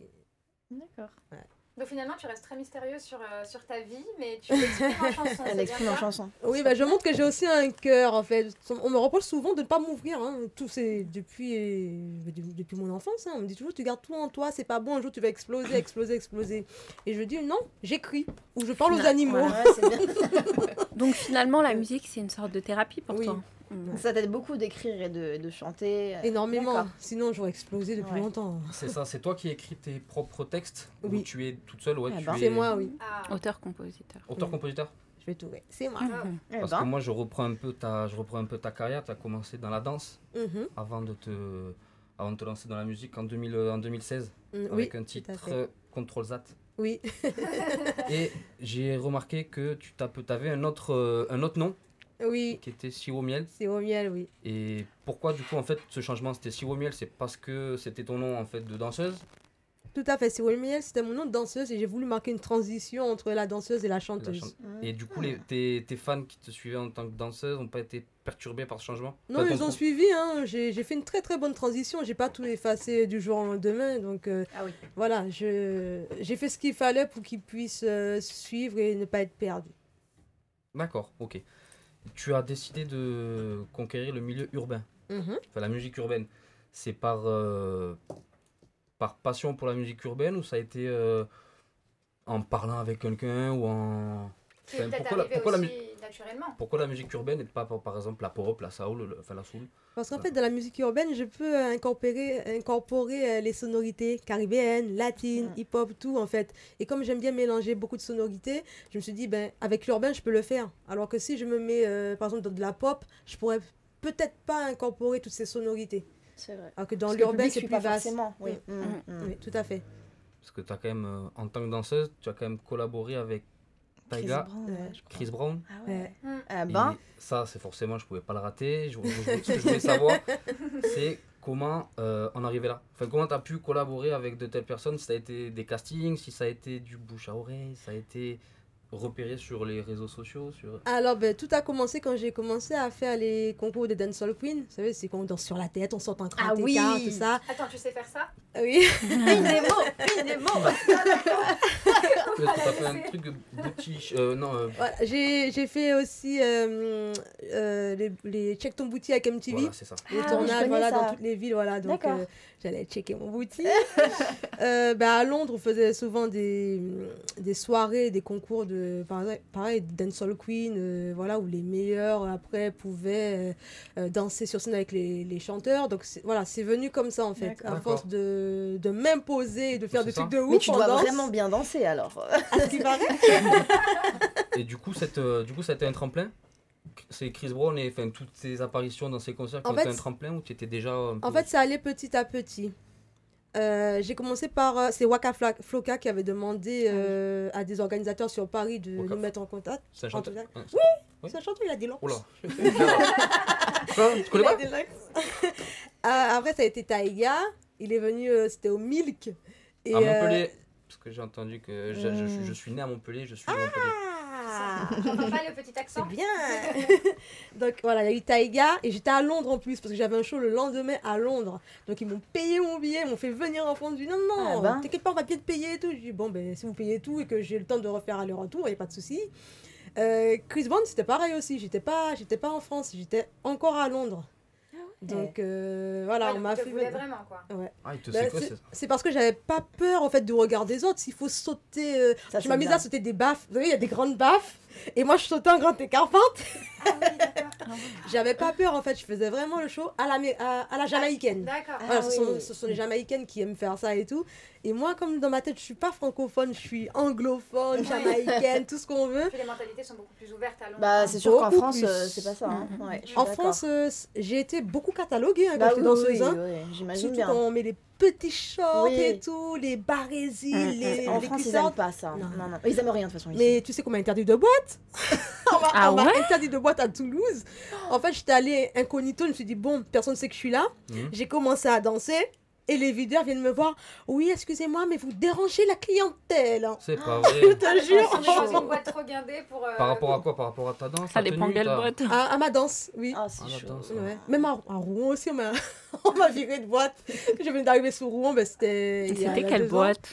D'accord. Ouais. Donc finalement, tu restes très mystérieux sur ta vie, mais tu l'exprimes en chanson. Elle l'exprime en chanson. Oui, je montre que j'ai aussi un cœur, en fait. On me reproche souvent de ne pas m'ouvrir. Hein. Depuis mon enfance. Hein. On me dit toujours, tu gardes tout en toi, c'est pas bon, un jour tu vas exploser. Et je dis, non, j'écris. Ou je parle aux animaux. Ouais, c'est bien. Donc finalement, la musique, c'est une sorte de thérapie pour toi. Ça t'aide beaucoup d'écrire et de chanter. Énormément. D'accord. Sinon, j'aurais explosé depuis longtemps. C'est ça, c'est toi qui écris tes propres textes? Oui. Ou tu es toute seule? C'est moi, oui. Auteur-compositeur. Auteur-compositeur? Je vais tout, c'est moi. Parce que moi, je reprends un peu ta carrière. Tu as commencé dans la danse avant de te lancer dans la musique en 2016 avec un titre Contrôle Z. Oui. Et j'ai remarqué que tu avais un autre nom. Oui. Qui était Sirop Miel. Sirop Miel, oui. Et pourquoi, du coup, en fait, ce changement, c'était Sirop Miel? C'est parce que c'était ton nom, en fait, de danseuse? Tout à fait. Sirop Miel, c'était mon nom de danseuse et j'ai voulu marquer une transition entre la danseuse et la chanteuse. Et du coup, tes fans qui te suivaient en tant que danseuse n'ont pas été perturbés par ce changement? Non, ils ont suivi. Hein. J'ai fait une très très bonne transition. J'ai pas tout effacé du jour au lendemain. Donc voilà, j'ai fait ce qu'il fallait pour qu'ils puissent suivre et ne pas être perdus. D'accord, ok. Tu as décidé de conquérir le milieu urbain, enfin la musique urbaine. C'est par passion pour la musique urbaine ou ça a été en parlant avec quelqu'un ou en... C'est pourquoi naturellement. Pourquoi la musique urbaine et pas par exemple la pop, la soul, la soul? Parce qu'en fait, dans la musique urbaine, je peux incorporer les sonorités caribéennes, latines, hip-hop, tout en fait. Et comme j'aime bien mélanger beaucoup de sonorités, je me suis dit, avec l'urbain, je peux le faire. Alors que si je me mets, par exemple, dans de la pop, je pourrais peut-être pas incorporer toutes ces sonorités. C'est vrai. Alors que dans l'urbain, c'est plus vaste. Forcément. Oui. Oui, tout à fait. Parce que tu as quand même, en tant que danseuse, tu as quand même collaboré avec Taiga, Chris Brown. Ah ouais. Et ça, c'est forcément, je pouvais pas le rater. Ce que je voulais savoir, c'est comment en arriver là. Enfin, comment tu as pu collaborer avec de telles personnes, si ça a été des castings, si ça a été du bouche à oreille, si ça a été repéré sur les réseaux sociaux Alors, tout a commencé quand j'ai commencé à faire les concours de Dancehall Queen. Vous savez, c'est quand on danse sur la tête, on sort un grand écart, tout ça. Attends, tu sais faire ça? Oui. Une démo. Tu as fait un truc de boutique, Voilà, j'ai fait aussi les check ton bouti avec MTV. Voilà, c'est ça. Les tournages, dans toutes les villes, voilà. Donc, j'allais checker mon bouti. À Londres, on faisait souvent des soirées, des concours de, pareil, Dancehall Queen, voilà, où les meilleurs, après, pouvaient danser sur scène avec les chanteurs. Donc, c'est venu comme ça, en fait. À force de m'imposer et de faire des trucs de ouf. Mais tu dois vraiment bien danser, alors. À ce qui paraît. Et du coup, ça a été un tremplin? C'est Chris Brown et toutes ces apparitions dans ces concerts qui ont été un tremplin, ou tu étais déjà En fait, ça allait petit à petit. J'ai commencé par... c'est Waka Flocka qui avait demandé à des organisateurs sur Paris de nous mettre en contact. C'est un chanteur? Oui, c'est un chanteur, il a des langues. Oh là. Tu connais pas? Après, ça a été Taiga. Il est venu, c'était au Milk. Et, à Montpellier. Parce que j'ai entendu que je suis né à Montpellier, je suis de Montpellier. J'entends pas le petit accent. C'est bien. Donc voilà, il y a eu Taiga et j'étais à Londres en plus parce que j'avais un show le lendemain à Londres. Donc ils m'ont payé mon billet, ils m'ont fait venir en France. Je dis non, t'inquiète pas, on va bien te payer et tout. Je dis bon, si vous payez tout et que j'ai le temps de refaire aller-retour, il n'y a pas de souci. Chris Brown, c'était pareil aussi. J'étais pas en France, j'étais encore à Londres. Donc voilà, on m'a fait vraiment quoi. Ouais. Ah, c'est parce que j'avais pas peur en fait de regarder les autres. S'il faut sauter, je m'amusais à sauter des baffes. Vous savez, il y a des grandes baffes et moi je sautais en grand écarpante. J'avais pas peur en fait, je faisais vraiment le show à la jamaïcaine. D'accord. Voilà, ce sont les jamaïcaines qui aiment faire ça et tout. Et moi, comme dans ma tête, je suis pas francophone, je suis anglophone, jamaïcaine, tout ce qu'on veut. Les mentalités sont beaucoup plus ouvertes à Londres. C'est sûr qu'en France, c'est pas ça. Hein. En France, j'ai été beaucoup cataloguée quand j'étais danseuse. J'imagine surtout bien. quand on met les petits shorts et tout, les barésiles, En France, ils aiment pas ça. Non. Ils aiment rien de toute façon. Mais tu sais qu'on m'a interdit de boîte. On m'a interdit de boîte à Toulouse. En fait, j'étais allée incognito, je me suis dit, bon, personne ne sait que je suis là. J'ai commencé à danser. Et les videurs viennent me voir. Oui, excusez-moi, mais vous dérangez la clientèle. C'est pas vrai. Je te jure. On est dans une boîte trop guindée pour... Par rapport à quoi? Par rapport à ta danse? Ça dépend de quelle boîte. À ma danse, oui. Ah, c'est chaud. Ouais. Même à Rouen aussi, on m'a viré de boîte. Je venais d'arriver sur Rouen, c'était... C'était quelle boîte?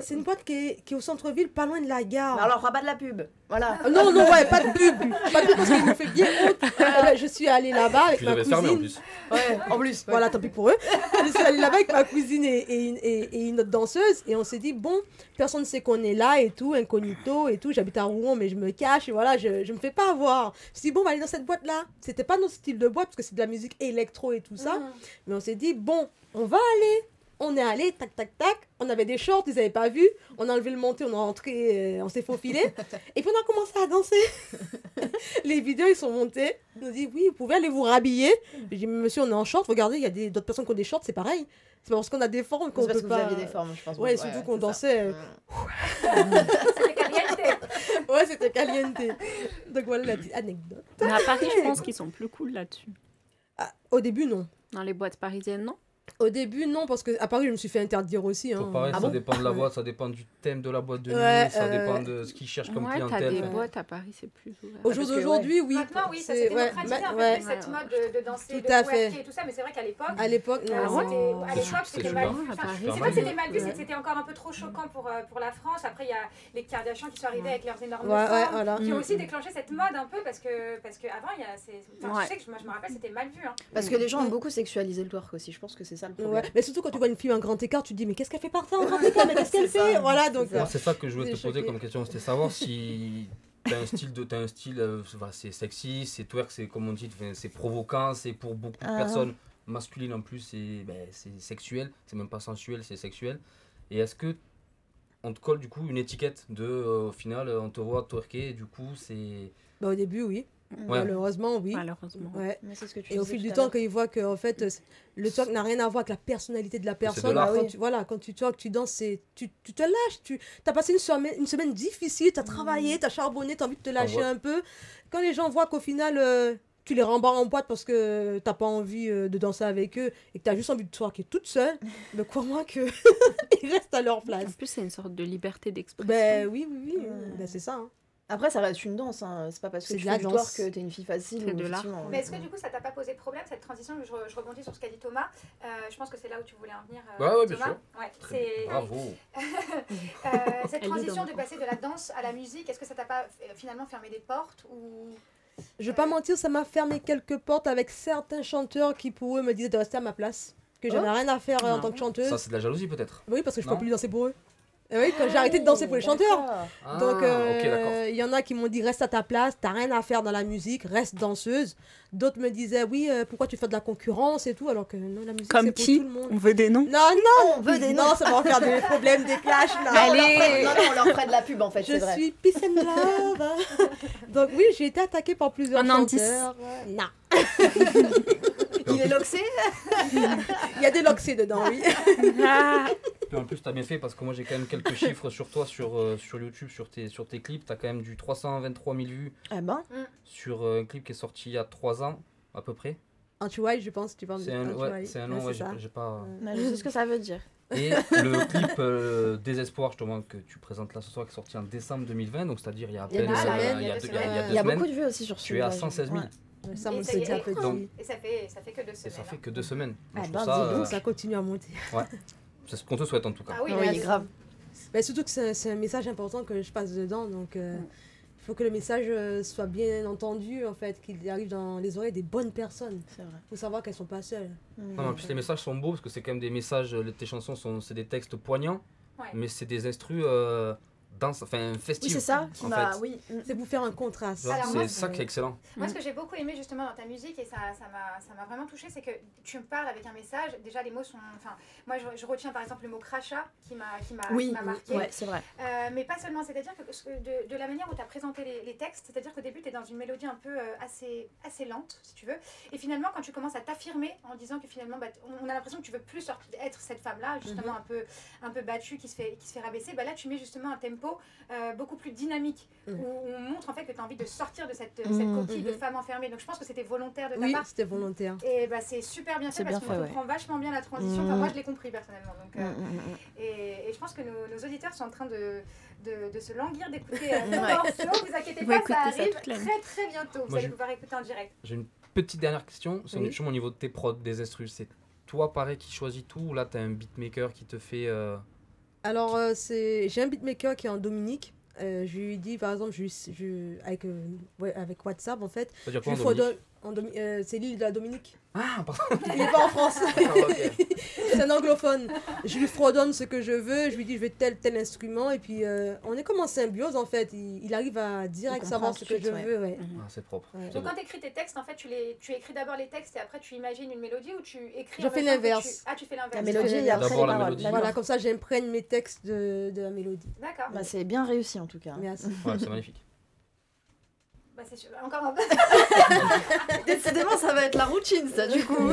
C'est une boîte qui est au centre-ville, pas loin de la gare. Alors, rabat de la pub. Voilà. Non, pas de pub. Pas de pub parce qu'ils m'ont fait bien honte. Je suis allée là-bas avec ma cousine. Fermé en plus. Ouais, en plus. Voilà, tant pis pour eux. Je suis allée là-bas avec ma cousine et une autre danseuse. Et on s'est dit, bon, personne ne sait qu'on est là et tout, incognito et tout. J'habite à Rouen, mais je me cache. Et voilà, je me fais pas avoir. Je me suis dit, bon, on va aller dans cette boîte-là. C'était pas notre style de boîte parce que c'est de la musique électro et tout ça. Mais on s'est dit, bon, on va aller. On est allé, tac, tac, tac. On avait des shorts, ils n'avaient pas vu. On a enlevé le manteau, on est rentré, on s'est faufilé. Et puis on a commencé à danser. Les vidéos, ils sont montés. Ils nous ont dit, oui, vous pouvez aller vous rhabiller. J'ai dit, monsieur, on est en short. Regardez, il y a d'autres personnes qui ont des shorts, c'est pareil. C'est parce qu'on a des formes qu'on peut pas... C'est parce que vous aviez des formes, je pense. Ouais, surtout qu'on dansait... C'était caliente. Ouais, c'était caliente. Donc voilà la petite anecdote. Mais à Paris, je pense qu'ils sont plus cool là-dessus. Au début, non. Dans les boîtes parisiennes, non? Au début, non, parce qu'à Paris, je me suis fait interdire aussi. Hein. Pareil, ça dépend de la boîte, ça dépend du thème de la boîte de nuit, ça dépend de ce qu'ils cherchent comme clientèle. T'as des boîtes à Paris, c'est plus ouvert. Au jour d'aujourd'hui, oui. Maintenant, oui, ça s'est démocratisé un peu plus, cette mode de danser, de worker et tout ça, mais c'est vrai qu'à l'époque... À l'époque, c'était mal vu. C'est pas que c'était mal vu, c'était encore un peu trop choquant pour la France. Après, il y a les Kardashians qui sont arrivés avec leurs énormes formes, qui ont aussi déclenché cette mode un peu, parce qu'avant, je sais que moi, je me rappelle, c'était mal vu. Parce que les gens ont beaucoup sexualisé le twerk aussi, je pense que c'est ça le problème. Mais surtout quand tu vois une fille en grand écart, tu te dis mais qu'est-ce qu'elle fait par ça en grand écart, mais qu'est-ce qu'elle fait, voilà, donc c'est ça que je voulais te poser comme question, c'était savoir si t'as un style c'est sexy, c'est twerk, c'est comme on dit, c'est provoquant, c'est pour beaucoup de personnes masculines en plus, c'est sexuel, c'est même pas sensuel, c'est sexuel. Et est-ce que on te colle du coup une étiquette de au final on te voit twerker et du coup c'est... au début oui. Malheureusement, oui. Malheureusement. Ouais. Mais c'est ce que tu Et au disais fil du tout à temps, l'heure. quand ils voient que en fait, le twerk n'a rien à voir avec la personnalité de la personne, l'art. quand tu twerk, tu danses, tu te lâches. Tu as passé une semaine difficile, tu as travaillé, tu as charbonné, tu as envie de te lâcher un peu. Quand les gens voient qu'au final, tu les rembarres en boîte parce que tu n'as pas envie de danser avec eux et que tu as juste envie de twerker toute seule, mais crois-moi qu'ils restent à leur place. En plus, c'est une sorte de liberté d'expression. Ben oui. Ben, c'est ça. Hein. Après, ça reste une danse, hein. C'est pas parce que C'est tu de la fais du danse. twerk que t'es une fille facile. C'est de l'art. Mais est-ce que du coup ça t'a pas posé problème cette transition? Je rebondis sur ce qu'a dit Thomas. Je pense que c'est là où tu voulais en venir. Ouais, bien Thomas. sûr. Ouais, c'est Bravo. cette transition de passer de la danse à la musique. Est-ce que ça t'a pas finalement fermé des portes ou... Je vais pas mentir, ça m'a fermé quelques portes avec certains chanteurs qui pour eux me disaient de rester à ma place. Que j'avais rien à faire en tant que chanteuse. Ça, c'est de la jalousie peut-être. Oui, parce que je ne Non. peux plus danser pour eux. Et oui, quand j'ai arrêté de danser pour les chanteurs. Ah, Donc, ok, d'accord. il y en a qui m'ont dit reste à ta place, t'as rien à faire dans la musique, reste danseuse. D'autres me disaient oui, pourquoi tu fais de la concurrence et tout, alors que non, la musique Comme c'est pour qui? tout le monde. On veut des noms? Non, On veut des non, ça va en faire des problèmes, des clashs. Non. Allez. On leur ferait de la pub en fait, c'est Je vrai. suis peace and love. Donc oui, j'ai été attaquée par plusieurs Un indice. chanteurs. Non. Il est loxé. Il y a des loxés dedans, oui. Puis en plus, t'as bien fait parce que moi j'ai quand même quelques chiffres sur toi sur YouTube, sur tes clips. T'as quand même du 323 000 vues Ah ben. sur un clip qui est sorti il y a 3 ans à peu près. Anti-Wild, je pense, tu parles C'est un nom, ouais, j'ai pas. Je sais ce que ça veut dire. Et le clip Désespoir, justement, que tu présentes là ce soir, qui est sorti en décembre 2020, donc c'est-à-dire il y a à Il y a peine deux semaines, il y a il y a deux deux semaines. Il y a semaines. beaucoup de vues aussi sur Tu es à 116 000. Ouais. Ça, Et me ça c'est y est. déjà petit. Et ça fait que 2 semaines. Et ça fait hein. que 2 semaines. Ah, Donc, je ben, trouve ça, dis donc, Ça continue à monter. c'est ce qu'on te souhaite en tout cas. Ah oui, Oui, mais grave. Mais surtout que c'est un message important que je passe dedans, donc il faut que le message soit bien entendu, en fait, qu'il arrive dans les oreilles des bonnes personnes. C'est vrai. Il faut savoir qu'elles sont pas seules. Non, en plus les messages sont beaux parce que c'est quand même des messages, tes chansons c'est des textes poignants, Ouais. mais c'est des instrus festifs. Oui, c'est ça qui en m'a. fait. Oui. C'est pour faire un contraste. Tu vois, Alors, moi, c'est ça qui est excellent. Moi, ce que j'ai beaucoup aimé justement dans ta musique, et ça m'a vraiment touchée, c'est que tu me parles avec un message. Déjà, les mots sont. Enfin, moi, je retiens par exemple le mot crachat qui m'a marqué. Ouais, c'est vrai. Mais pas seulement, c'est-à-dire que de la manière où tu as présenté les textes, c'est-à-dire qu'au début, tu es dans une mélodie un peu assez lente, si tu veux. Et finalement, quand tu commences à t'affirmer en disant que finalement, on a l'impression que tu veux plus être cette femme-là, justement un peu battue, qui se fait rabaisser, là, tu mets justement un tempo beaucoup plus dynamique, où on montre en fait que tu as envie de sortir de cette coquille de femme enfermée. Donc je pense que c'était volontaire de ta part. Oui, c'était volontaire. Et c'est super bien fait parce qu'on comprend vachement bien la transition. Enfin, moi, je l'ai compris personnellement. Donc, et je pense que nos auditeurs sont en train de se languir d'écouter le morceau. Vous inquiétez pas, ça arrive très très bientôt. Vous allez pouvoir écouter en direct. J'ai une petite dernière question. C'est justement au niveau de tes prods, des instrus. C'est toi pareil qui choisis tout ou là tu as un beatmaker qui te fait. Alors, j'ai un beatmaker qui est en Dominique. Je lui dis, par exemple, avec WhatsApp, en fait, Ça veut dire je quoi lui en Dominique c'est l'île de la Dominique. Ah, pardon. Il n'est pas en France. Ok. C'est un anglophone. Je lui fredonne ce que je veux. Je lui dis, je veux tel instrument. Et puis, on est comme en symbiose, en fait. Il arrive à direct savoir ce que je veux. Ouais. Ah, c'est propre. Ouais. C'est Donc beau. quand tu écris tes textes, en fait, tu écris d'abord les textes et après tu imagines une mélodie ou tu écris Je fais l'inverse. Ah, tu fais l'inverse. La mélodie et après les D'abord la paroles. mélodie. Voilà, comme ça, j'imprègne mes textes de la mélodie. D'accord. Bah, c'est bien réussi en tout cas. Merci. Ouais, c'est magnifique. C'est sûr. Encore un peu. Décidément, ça va être la routine, ça, du coup.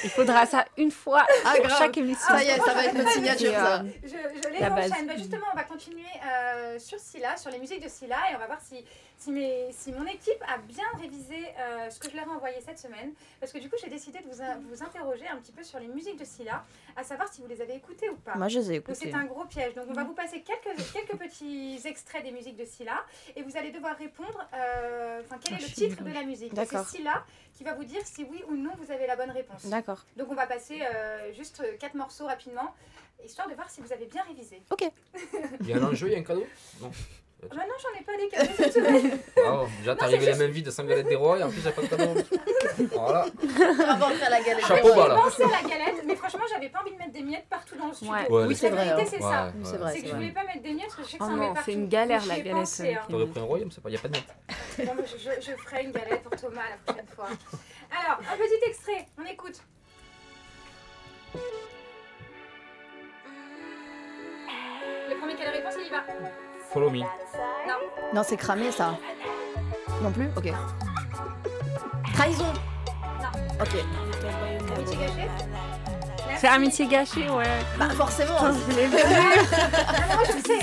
Il faudra ça une fois pour grave. chaque émission. Ça y est, ça va être notre signature, ça. Je les La base. enchaîne. Justement, on va continuer sur Scylla, sur les musiques de Scylla, et on va voir si mon équipe a bien révisé ce que je leur ai envoyé cette semaine. Parce que du coup, j'ai décidé de vous interroger un petit peu sur les musiques de Scylla, à savoir si vous les avez écoutées ou pas. Moi, je les ai Donc écoutés. c'est un gros piège. Donc on va vous passer quelques petits extraits des musiques de Scylla, et vous allez devoir répondre quel est le titre de la musique. Et D'accord. c'est Scylla qui va vous dire si oui ou non vous avez la bonne réponse. D'accord. Donc on va passer juste 4 morceaux rapidement, histoire de voir si vous avez bien révisé. Il y a un enjeu, il y a un cadeau? Non. Maintenant j'en ai pas des cadeaux cette semaine. Wow, déjà t'es arrivé la main vide sans galette des rois et en plus il n'y a pas de cadeau. Voilà. À la galette. Chapeau bas là. J'ai pensé à la galette, mais franchement j'avais pas envie de mettre des miettes partout dans le studio. Ouais. Ouais, Oui, c'est vrai. La vérité, hein. c'est ça. C'est vrai, C'est que je voulais pas mettre des miettes parce que je sais que Oh ça en met non, partout. c'est une galère J'y la ai galette. pensé, hein. T'aurais pris un royaume, c'est pas, y a pas de net. Bon, je ferai une galette pour Thomas la prochaine fois. Alors, un petit extrait, on écoute. Le premier qui a la réponse, il y va. Follow me. Non. Non, c'est cramé, ça. Non plus. Ok. Trahison. Non. Ok. Amitié gâchée. C'est amitié gâchée, ouais. Bah forcément. Ah, moi je le sais.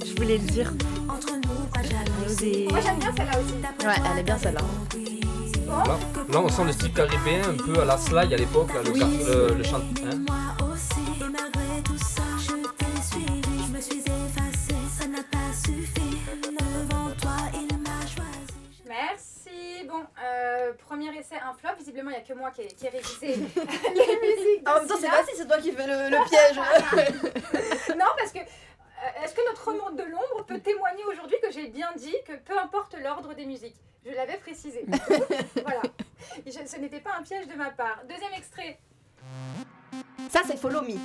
Je voulais le dire. Moi j'aime bien celle-là aussi. Ouais, elle est bien celle-là. Là, on sent le style caribéen un peu à la Sly à l'époque, là, le chant. Hein. Merci. Bon, premier essai, un flop. Visiblement, il n'y a que moi qui ai révisé les musiques. En même temps, c'est facile, c'est toi qui fais le piège. Non, parce que est-ce que notre remonte de l'ombre peut témoigner aujourd'hui que j'ai bien dit que peu importe l'ordre des musiques? Je l'avais précisé. Voilà. Ce n'était pas un piège de ma part. Deuxième extrait. Ça, c'est Follow Me.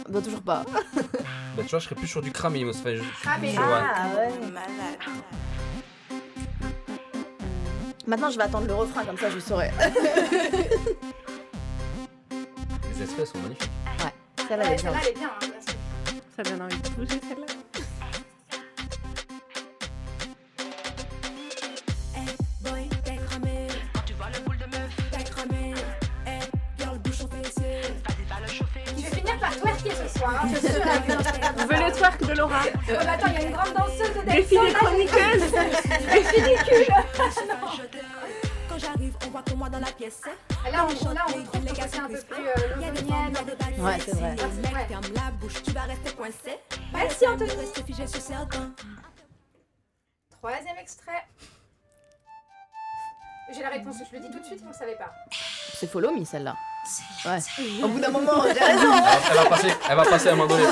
Bah, toujours pas. Bah, tu vois, je serais plus sur du cramé. Cramé. Ouais. Maintenant, je vais attendre le refrain, comme ça, je saurai. Les extraits sont magnifiques. Ouais, celle-là, elle est bien. Celle-là, elle est bien. Hein, bien sûr. Ça donne envie de bouger, celle-là. Ce soir, hein, je suis On veut le twerk de Laura. attends, il y a une grande danseuse de Défi des chroniqueuses. Défi ridicule. Quand j'arrive, on voit que moi dans la pièce. Là, on retrouve que c'est un peu plus londonienne. Ouais, c'est vrai. Ferme la bouche, tu vas rester coincé. Merci Anthony. Rester figé sur certains. Troisième extrait. J'ai la réponse, je le dis tout de suite, vous ne le savez pas. C'est Follow Me, celle-là. Ouais. Au bout d'un moment, j'ai raison. Elle va passer à un moment donné.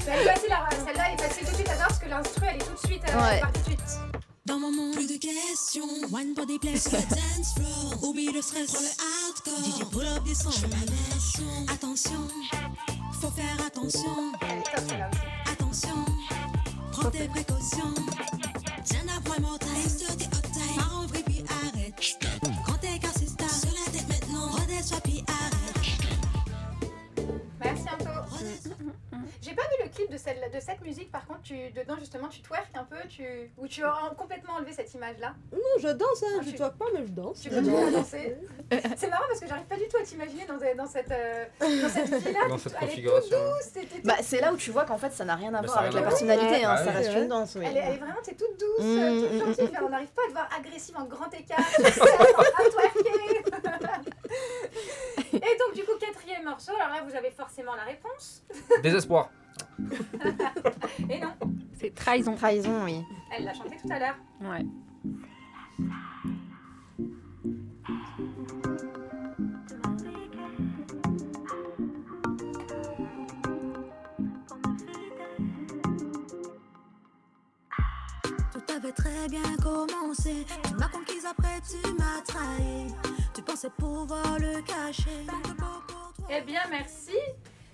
Celle-là, elle est facile tout de suite à savoir parce que l'instru, elle est tout de suite Ouais. part tout de suite. Dans mon monde, plus de questions. One body place, le dance floor. Oublie le stress, prends le hardcore. DJ pull up des sons, je fais ma version. Attention, faut faire attention. Elle est top celle-là aussi. Attention, prends tes précautions. Tiens la pointe mortale, sur tes hot time. Pars en vrille puis arrête. Quand t'es cassé star, sur la tête maintenant. Redescends puis arrête. Merci Anto. J'ai pas vu le clip de cette musique, par contre, dedans justement tu twerk un peu, ou tu as complètement enlevé cette image-là. Non, je danse, hein. Je ne pas, mais je danse. Tu continues à danser. C'est marrant parce que j'arrive pas du tout à t'imaginer dans cette fille-là. Dans cette Elle est configuration. toute douce. Bah, c'est là où tu vois qu'en fait, ça n'a rien à Bah, voir ça a avec rien la à voir. personnalité, hein. Ouais, Ça ouais. reste une danse, oui. Elle est vraiment, t'es toute douce, toute gentille. On n'arrive pas à te voir agressive en grand écart, tu sais, en train de twerker. Et donc, du coup, quatrième morceau. Alors là, vous avez forcément la réponse. Désespoir. Et non, C'est trahison. Trahison, oui. elle l'a chanté tout à l'heure. Ouais. Tout avait très bien commencé. Tu m'as conquise, après tu m'as trahi. Tu pensais pouvoir le cacher. Eh bien, merci.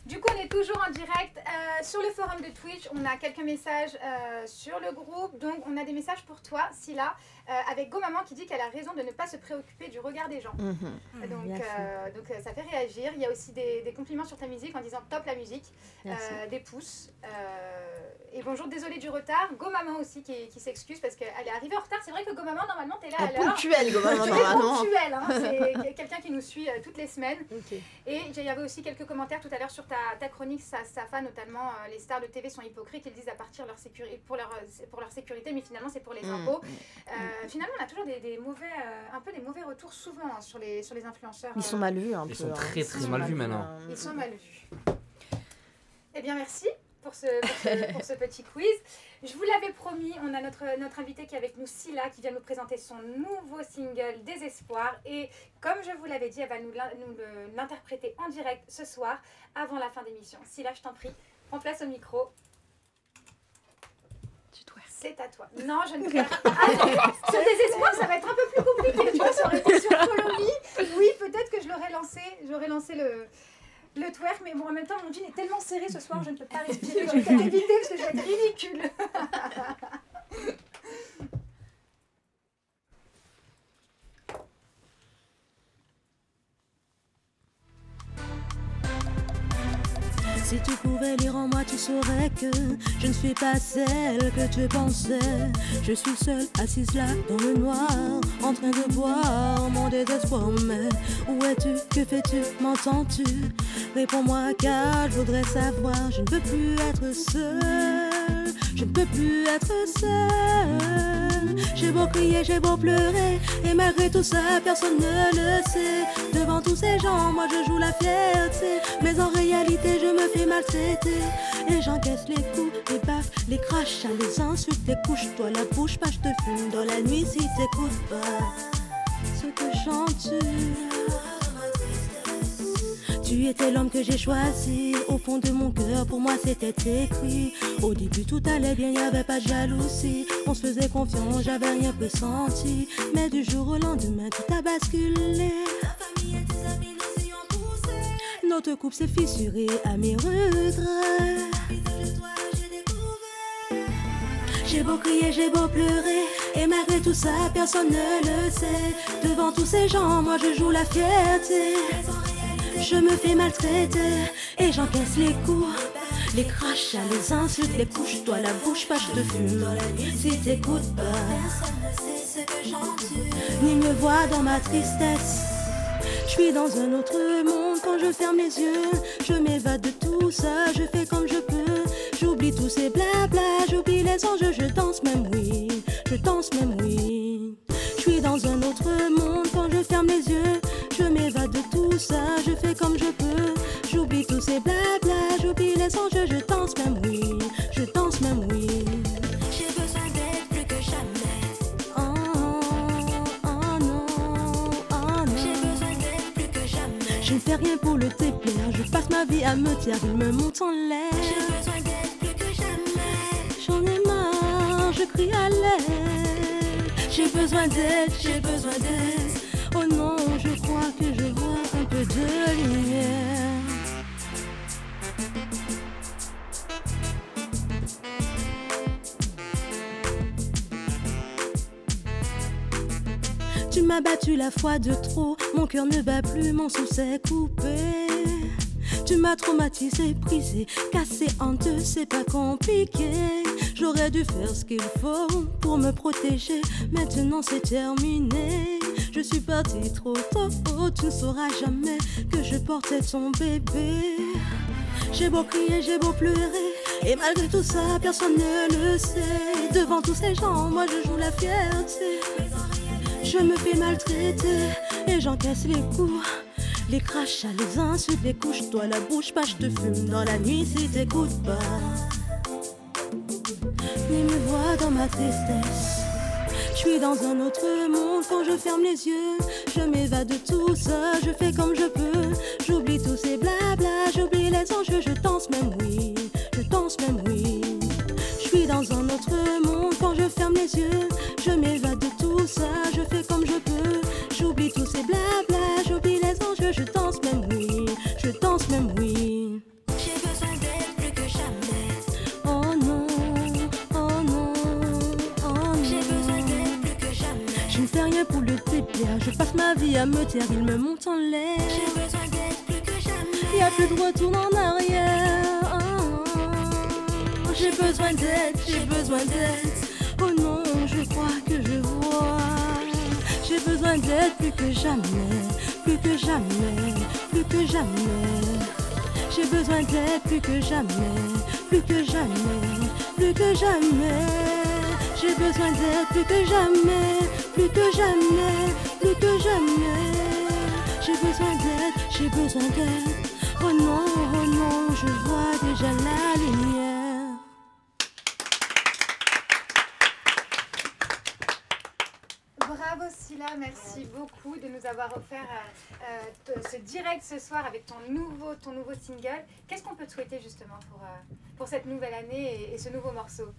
Du coup, on est toujours en direct sur le forum de Twitch. On a quelques messages sur le groupe. Donc, on a des messages pour toi, Scylla, avec Go-Maman qui dit qu'elle a raison de ne pas se préoccuper du regard des gens. Donc, ça fait réagir. Il y a aussi des compliments sur ta musique en disant top la musique, des pouces. Et bonjour, désolée du retard. Go-Maman aussi qui s'excuse parce qu'elle est arrivée en retard. C'est vrai que Go-Maman, normalement, t'es là à l'heure. Ponctuelle, Go-Maman, Tu es normalement. ponctuelle, hein. C'est quelqu'un qui nous suit toutes les semaines. Et il y avait aussi quelques commentaires tout à l'heure sur ta chronique, Safa, notamment les stars de TV sont hypocrites, ils disent à partir pour leur sécurité, mais finalement c'est pour les impôts. Finalement, on a toujours un peu des mauvais retours souvent hein, sur les influenceurs. Ils sont mal vus un peu. Ils sont très très mal vus maintenant. Ils sont mal vus. Eh bien, merci pour ce petit quiz. Je vous l'avais promis, on a notre invitée qui est avec nous, Scylla, qui vient nous présenter son nouveau single Désespoir. Et comme je vous l'avais dit, elle va nous l'interpréter en direct ce soir, avant la fin d'émission. Scylla, je t'en prie, prends place au micro. C'est à toi. Non, je ne peux pas. Sur Désespoir, ça va être un peu plus compliqué. Tu vois, ça aurait été sur Follow Me. Oui, peut-être que je l'aurais lancé. J'aurais lancé le twerk, mais bon, en même temps, mon jean est tellement serré ce soir, je ne peux pas respirer. Je vais peut-être éviter parce que je vais être ridicule. Si tu pouvais lire en moi, tu saurais que je ne suis pas celle que tu pensais. Je suis seule, assise là dans le noir, en train de boire mon désespoir. Mais où es-tu? Que fais-tu? M'entends-tu? Réponds-moi car je voudrais savoir. Je ne peux plus être seule, je ne peux plus être seule. J'ai beau crier, j'ai beau pleurer, et malgré tout ça, personne ne le sait. Devant tous ces gens, moi je joue la fierté, mais en réalité je me fais maltraiter. Et j'encaisse les coups, les baffes, les crachats, les insultes, les couches-toi la bouche, pas je te fume dans la nuit si t'écoutes pas ce que chantes-tu. Tu étais l'homme que j'ai choisi, au fond de mon cœur, pour moi c'était écrit. Au début tout allait bien, y'avait pas de jalousie, on se faisait confiance, j'avais rien pressenti. Mais du jour au lendemain tout a basculé. Ta famille et tes amis nous y ont poussé. Notre couple s'est fissuré à mes regrets. J'ai beau crier, j'ai beau pleurer, et malgré tout ça, personne ne le sait. Devant tous ces gens, moi je joue la fierté. Je me fais maltraiter, et j'encaisse les coups, les crachats, les insultes, les couches-toi la bouche, pas je te fume dans la nuit si t'écoutes pas. Personne ne sait ce que j'endure, ni me voit dans ma tristesse. Je suis dans un autre monde quand je ferme les yeux. Je m'évade de tout ça, je fais comme je peux. J'oublie tous ces blabla, j'oublie les enjeux. Je danse même oui, je danse même oui. Je suis dans un autre monde quand je ferme les yeux. Je m'évade de tout ça, je fais comme je peux. J'oublie tous ces blabla, j'oublie les enjeux. Je danse même oui, je danse même oui. J'ai besoin d'être plus que jamais. Je ne fais rien pour le déplaire, je passe ma vie à me taire, il me monte en l'air. J'ai besoin d'être plus que jamais. J'en ai marre, je crie à l'aide. J'ai besoin d'aide, j'ai besoin d'aide. Oh non, je crois que je vois un peu de lumière. Tu m'as battu la fois de trop, mon cœur ne bat plus, mon souffle s'est coupé. Tu m'as traumatisé, brisé, cassé en deux, c'est pas compliqué. J'aurais dû faire ce qu'il faut pour me protéger, maintenant c'est terminé. Je suis partie trop tôt, tu ne sauras jamais que je portais ton bébé. J'ai beau crier, j'ai beau pleurer, et malgré tout ça, personne ne le sait. Devant tous ces gens, moi je joue la fierté. Je me fais maltraiter, et j'encaisse les coups, les crachats, les insultes, les couches-toi la bouche, pas je te fume dans la nuit si t'écoutes pas. Ni me vois dans ma tristesse. Je suis dans un autre monde quand je ferme les yeux. Je m'évade de tout ça, je fais comme je peux. J'oublie tous ces blabla, j'oublie les enjeux. Je danse même oui, je danse même oui. Je suis dans un autre monde quand je ferme les yeux. Je m'évade de tout ça, je fais comme je peux. J'oublie tous ces blabla, j'oublie les enjeux. Je danse même oui, je danse même oui. J'ai besoin d'être plus que jamais. Oh non, oh non, oh non. J'ai besoin d'être plus que jamais. Je ne fais rien pour le déplaire, je passe ma vie à me taire, il me monte en l'air. J'ai besoin d'être plus que jamais. Y a plus de retour en arrière. Oh, j'ai besoin d'aide, j'ai besoin d'aide. Oh non, je crois que je vois. J'ai besoin d'aide plus que jamais, plus que jamais, plus que jamais. J'ai besoin d'aide plus que jamais, plus que jamais, plus que jamais. J'ai besoin d'aide plus que jamais, plus que jamais, plus que jamais. J'ai besoin d'aide, j'ai besoin d'aide. Oh non, je vois déjà la lumière. Bravo Scylla, merci beaucoup de nous avoir offert ce direct ce soir avec ton nouveau single. Qu'est-ce qu'on peut te souhaiter justement pour cette nouvelle année et ce nouveau morceau?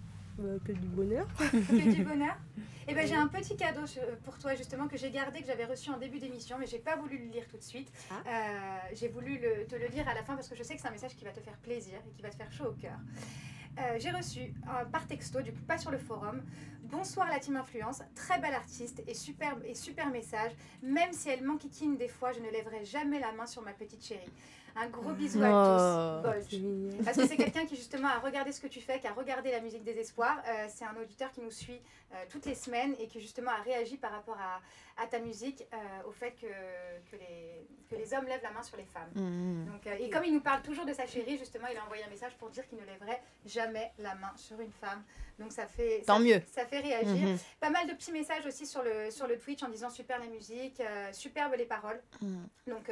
Que du bonheur. Que du bonheur. Et ben j'ai un petit cadeau pour toi justement que j'ai gardé, que j'avais reçu en début d'émission, mais j'ai pas voulu le lire tout de suite. J'ai voulu te le lire à la fin parce que je sais que c'est un message qui va te faire plaisir et qui va te faire chaud au cœur. J'ai reçu par texto, du coup pas sur le forum. Bonsoir la team Influence, très belle artiste et super message. Même si elle m'enquiquine des fois, je ne lèverai jamais la main sur ma petite chérie. Un gros bisou à tous. Parce que c'est quelqu'un qui justement a regardé ce que tu fais, qui a regardé la musique des espoirs. C'est un auditeur qui nous suit toutes les semaines et qui justement a réagi par rapport à ta musique, au fait que les hommes lèvent la main sur les femmes. Donc, et comme il nous parle toujours de sa chérie, justement, il a envoyé un message pour dire qu'il ne lèverait jamais la main sur une femme. Donc ça fait, ça fait réagir. Pas mal de petits messages aussi sur le Twitch en disant super la musique, superbe les paroles. Donc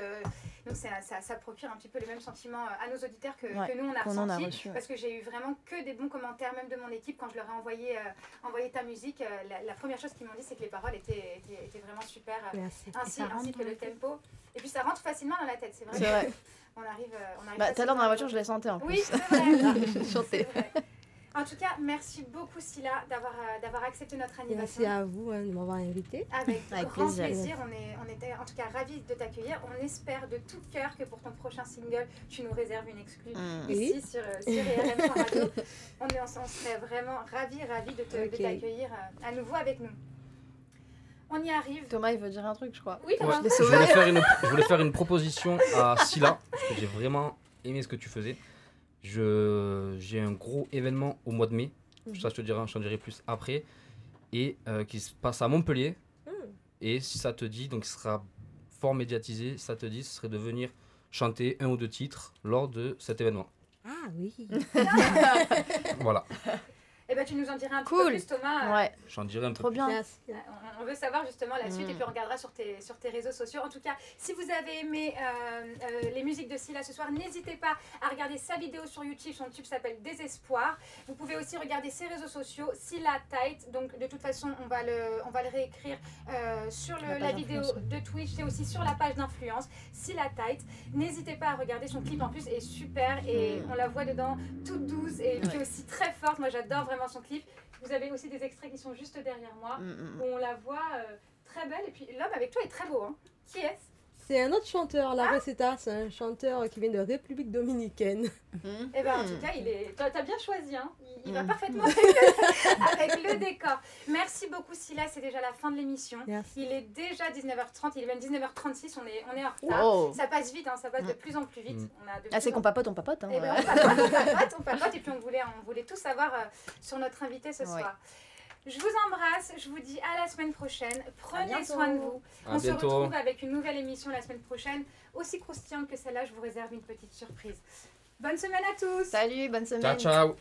ça procure un petit peu les mêmes sentiments à nos auditeurs que nous on a ressentis. Parce que j'ai eu vraiment que des bons commentaires, même de mon équipe, quand je leur ai envoyé ta musique. La première chose qu'ils m'ont dit, c'est que les paroles étaient vraiment super, ainsi que le tempo. Et puis ça rentre facilement dans la tête, c'est vrai. C'est vrai. On arrive tout à l'heure dans la voiture, je les sentais en plus. Oui, c'est vrai. Je chantais. En tout cas, merci beaucoup Scylla d'avoir accepté notre invitation. Merci à vous de m'avoir invité. Avec grand plaisir. On était en tout cas ravis de t'accueillir. On espère de tout cœur que pour ton prochain single, tu nous réserves une exclue ici sur IRM Radio. On serait vraiment ravis de t'accueillir à nouveau avec nous. On y arrive. Thomas, il veut dire un truc, je crois. Oui, Thomas. Je voulais faire une proposition à Scylla, parce que j'ai vraiment aimé ce que tu faisais. J'ai un gros événement au mois de mai, ça je t'en dirai plus après, et qui se passe à Montpellier. Et si ça te dit, donc ce sera fort médiatisé, si ça te dit, ce serait de venir chanter 1 ou 2 titres lors de cet événement. Ah oui. Voilà. Eh ben, tu nous en diras un petit peu plus, Thomas. Ouais. J'en dirai un peu trop plus. Bien. On veut savoir justement la suite et puis on regardera sur tes réseaux sociaux. En tout cas, si vous avez aimé les musiques de Scylla ce soir, n'hésitez pas à regarder sa vidéo sur YouTube. Son tube s'appelle Désespoir. Vous pouvez aussi regarder ses réseaux sociaux, Scylla Tight. Donc de toute façon, on va le réécrire sur la vidéo de Twitch et aussi sur la page d'influence, Scylla Tight. N'hésitez pas à regarder son clip, en plus est super et on la voit dedans toute douce et puis aussi très forte. Moi j'adore vraiment son clip. Vous avez aussi des extraits qui sont juste derrière moi où on la voit très belle. Et puis l'homme avec toi est très beau. Hein. Qui est-ce? C'est un autre chanteur, La Receta. C'est un chanteur qui vient de République Dominicaine. Et ben en tout cas, t'as bien choisi. Hein. Il va parfaitement avec le décor. Merci beaucoup Scylla, c'est déjà la fin de l'émission. Il est déjà 19h30, il est même 19h36, on est en retard. Wow. Ça passe vite, hein, ça passe de plus en plus vite. C'est qu'on papote. Hein. Et ben, on papote et puis on voulait tout savoir sur notre invité ce soir. Je vous embrasse, je vous dis à la semaine prochaine. Prenez soin de vous. On se retrouve avec une nouvelle émission la semaine prochaine. Aussi croustillante que celle-là, je vous réserve une petite surprise. Bonne semaine à tous. Salut, bonne semaine. Ciao.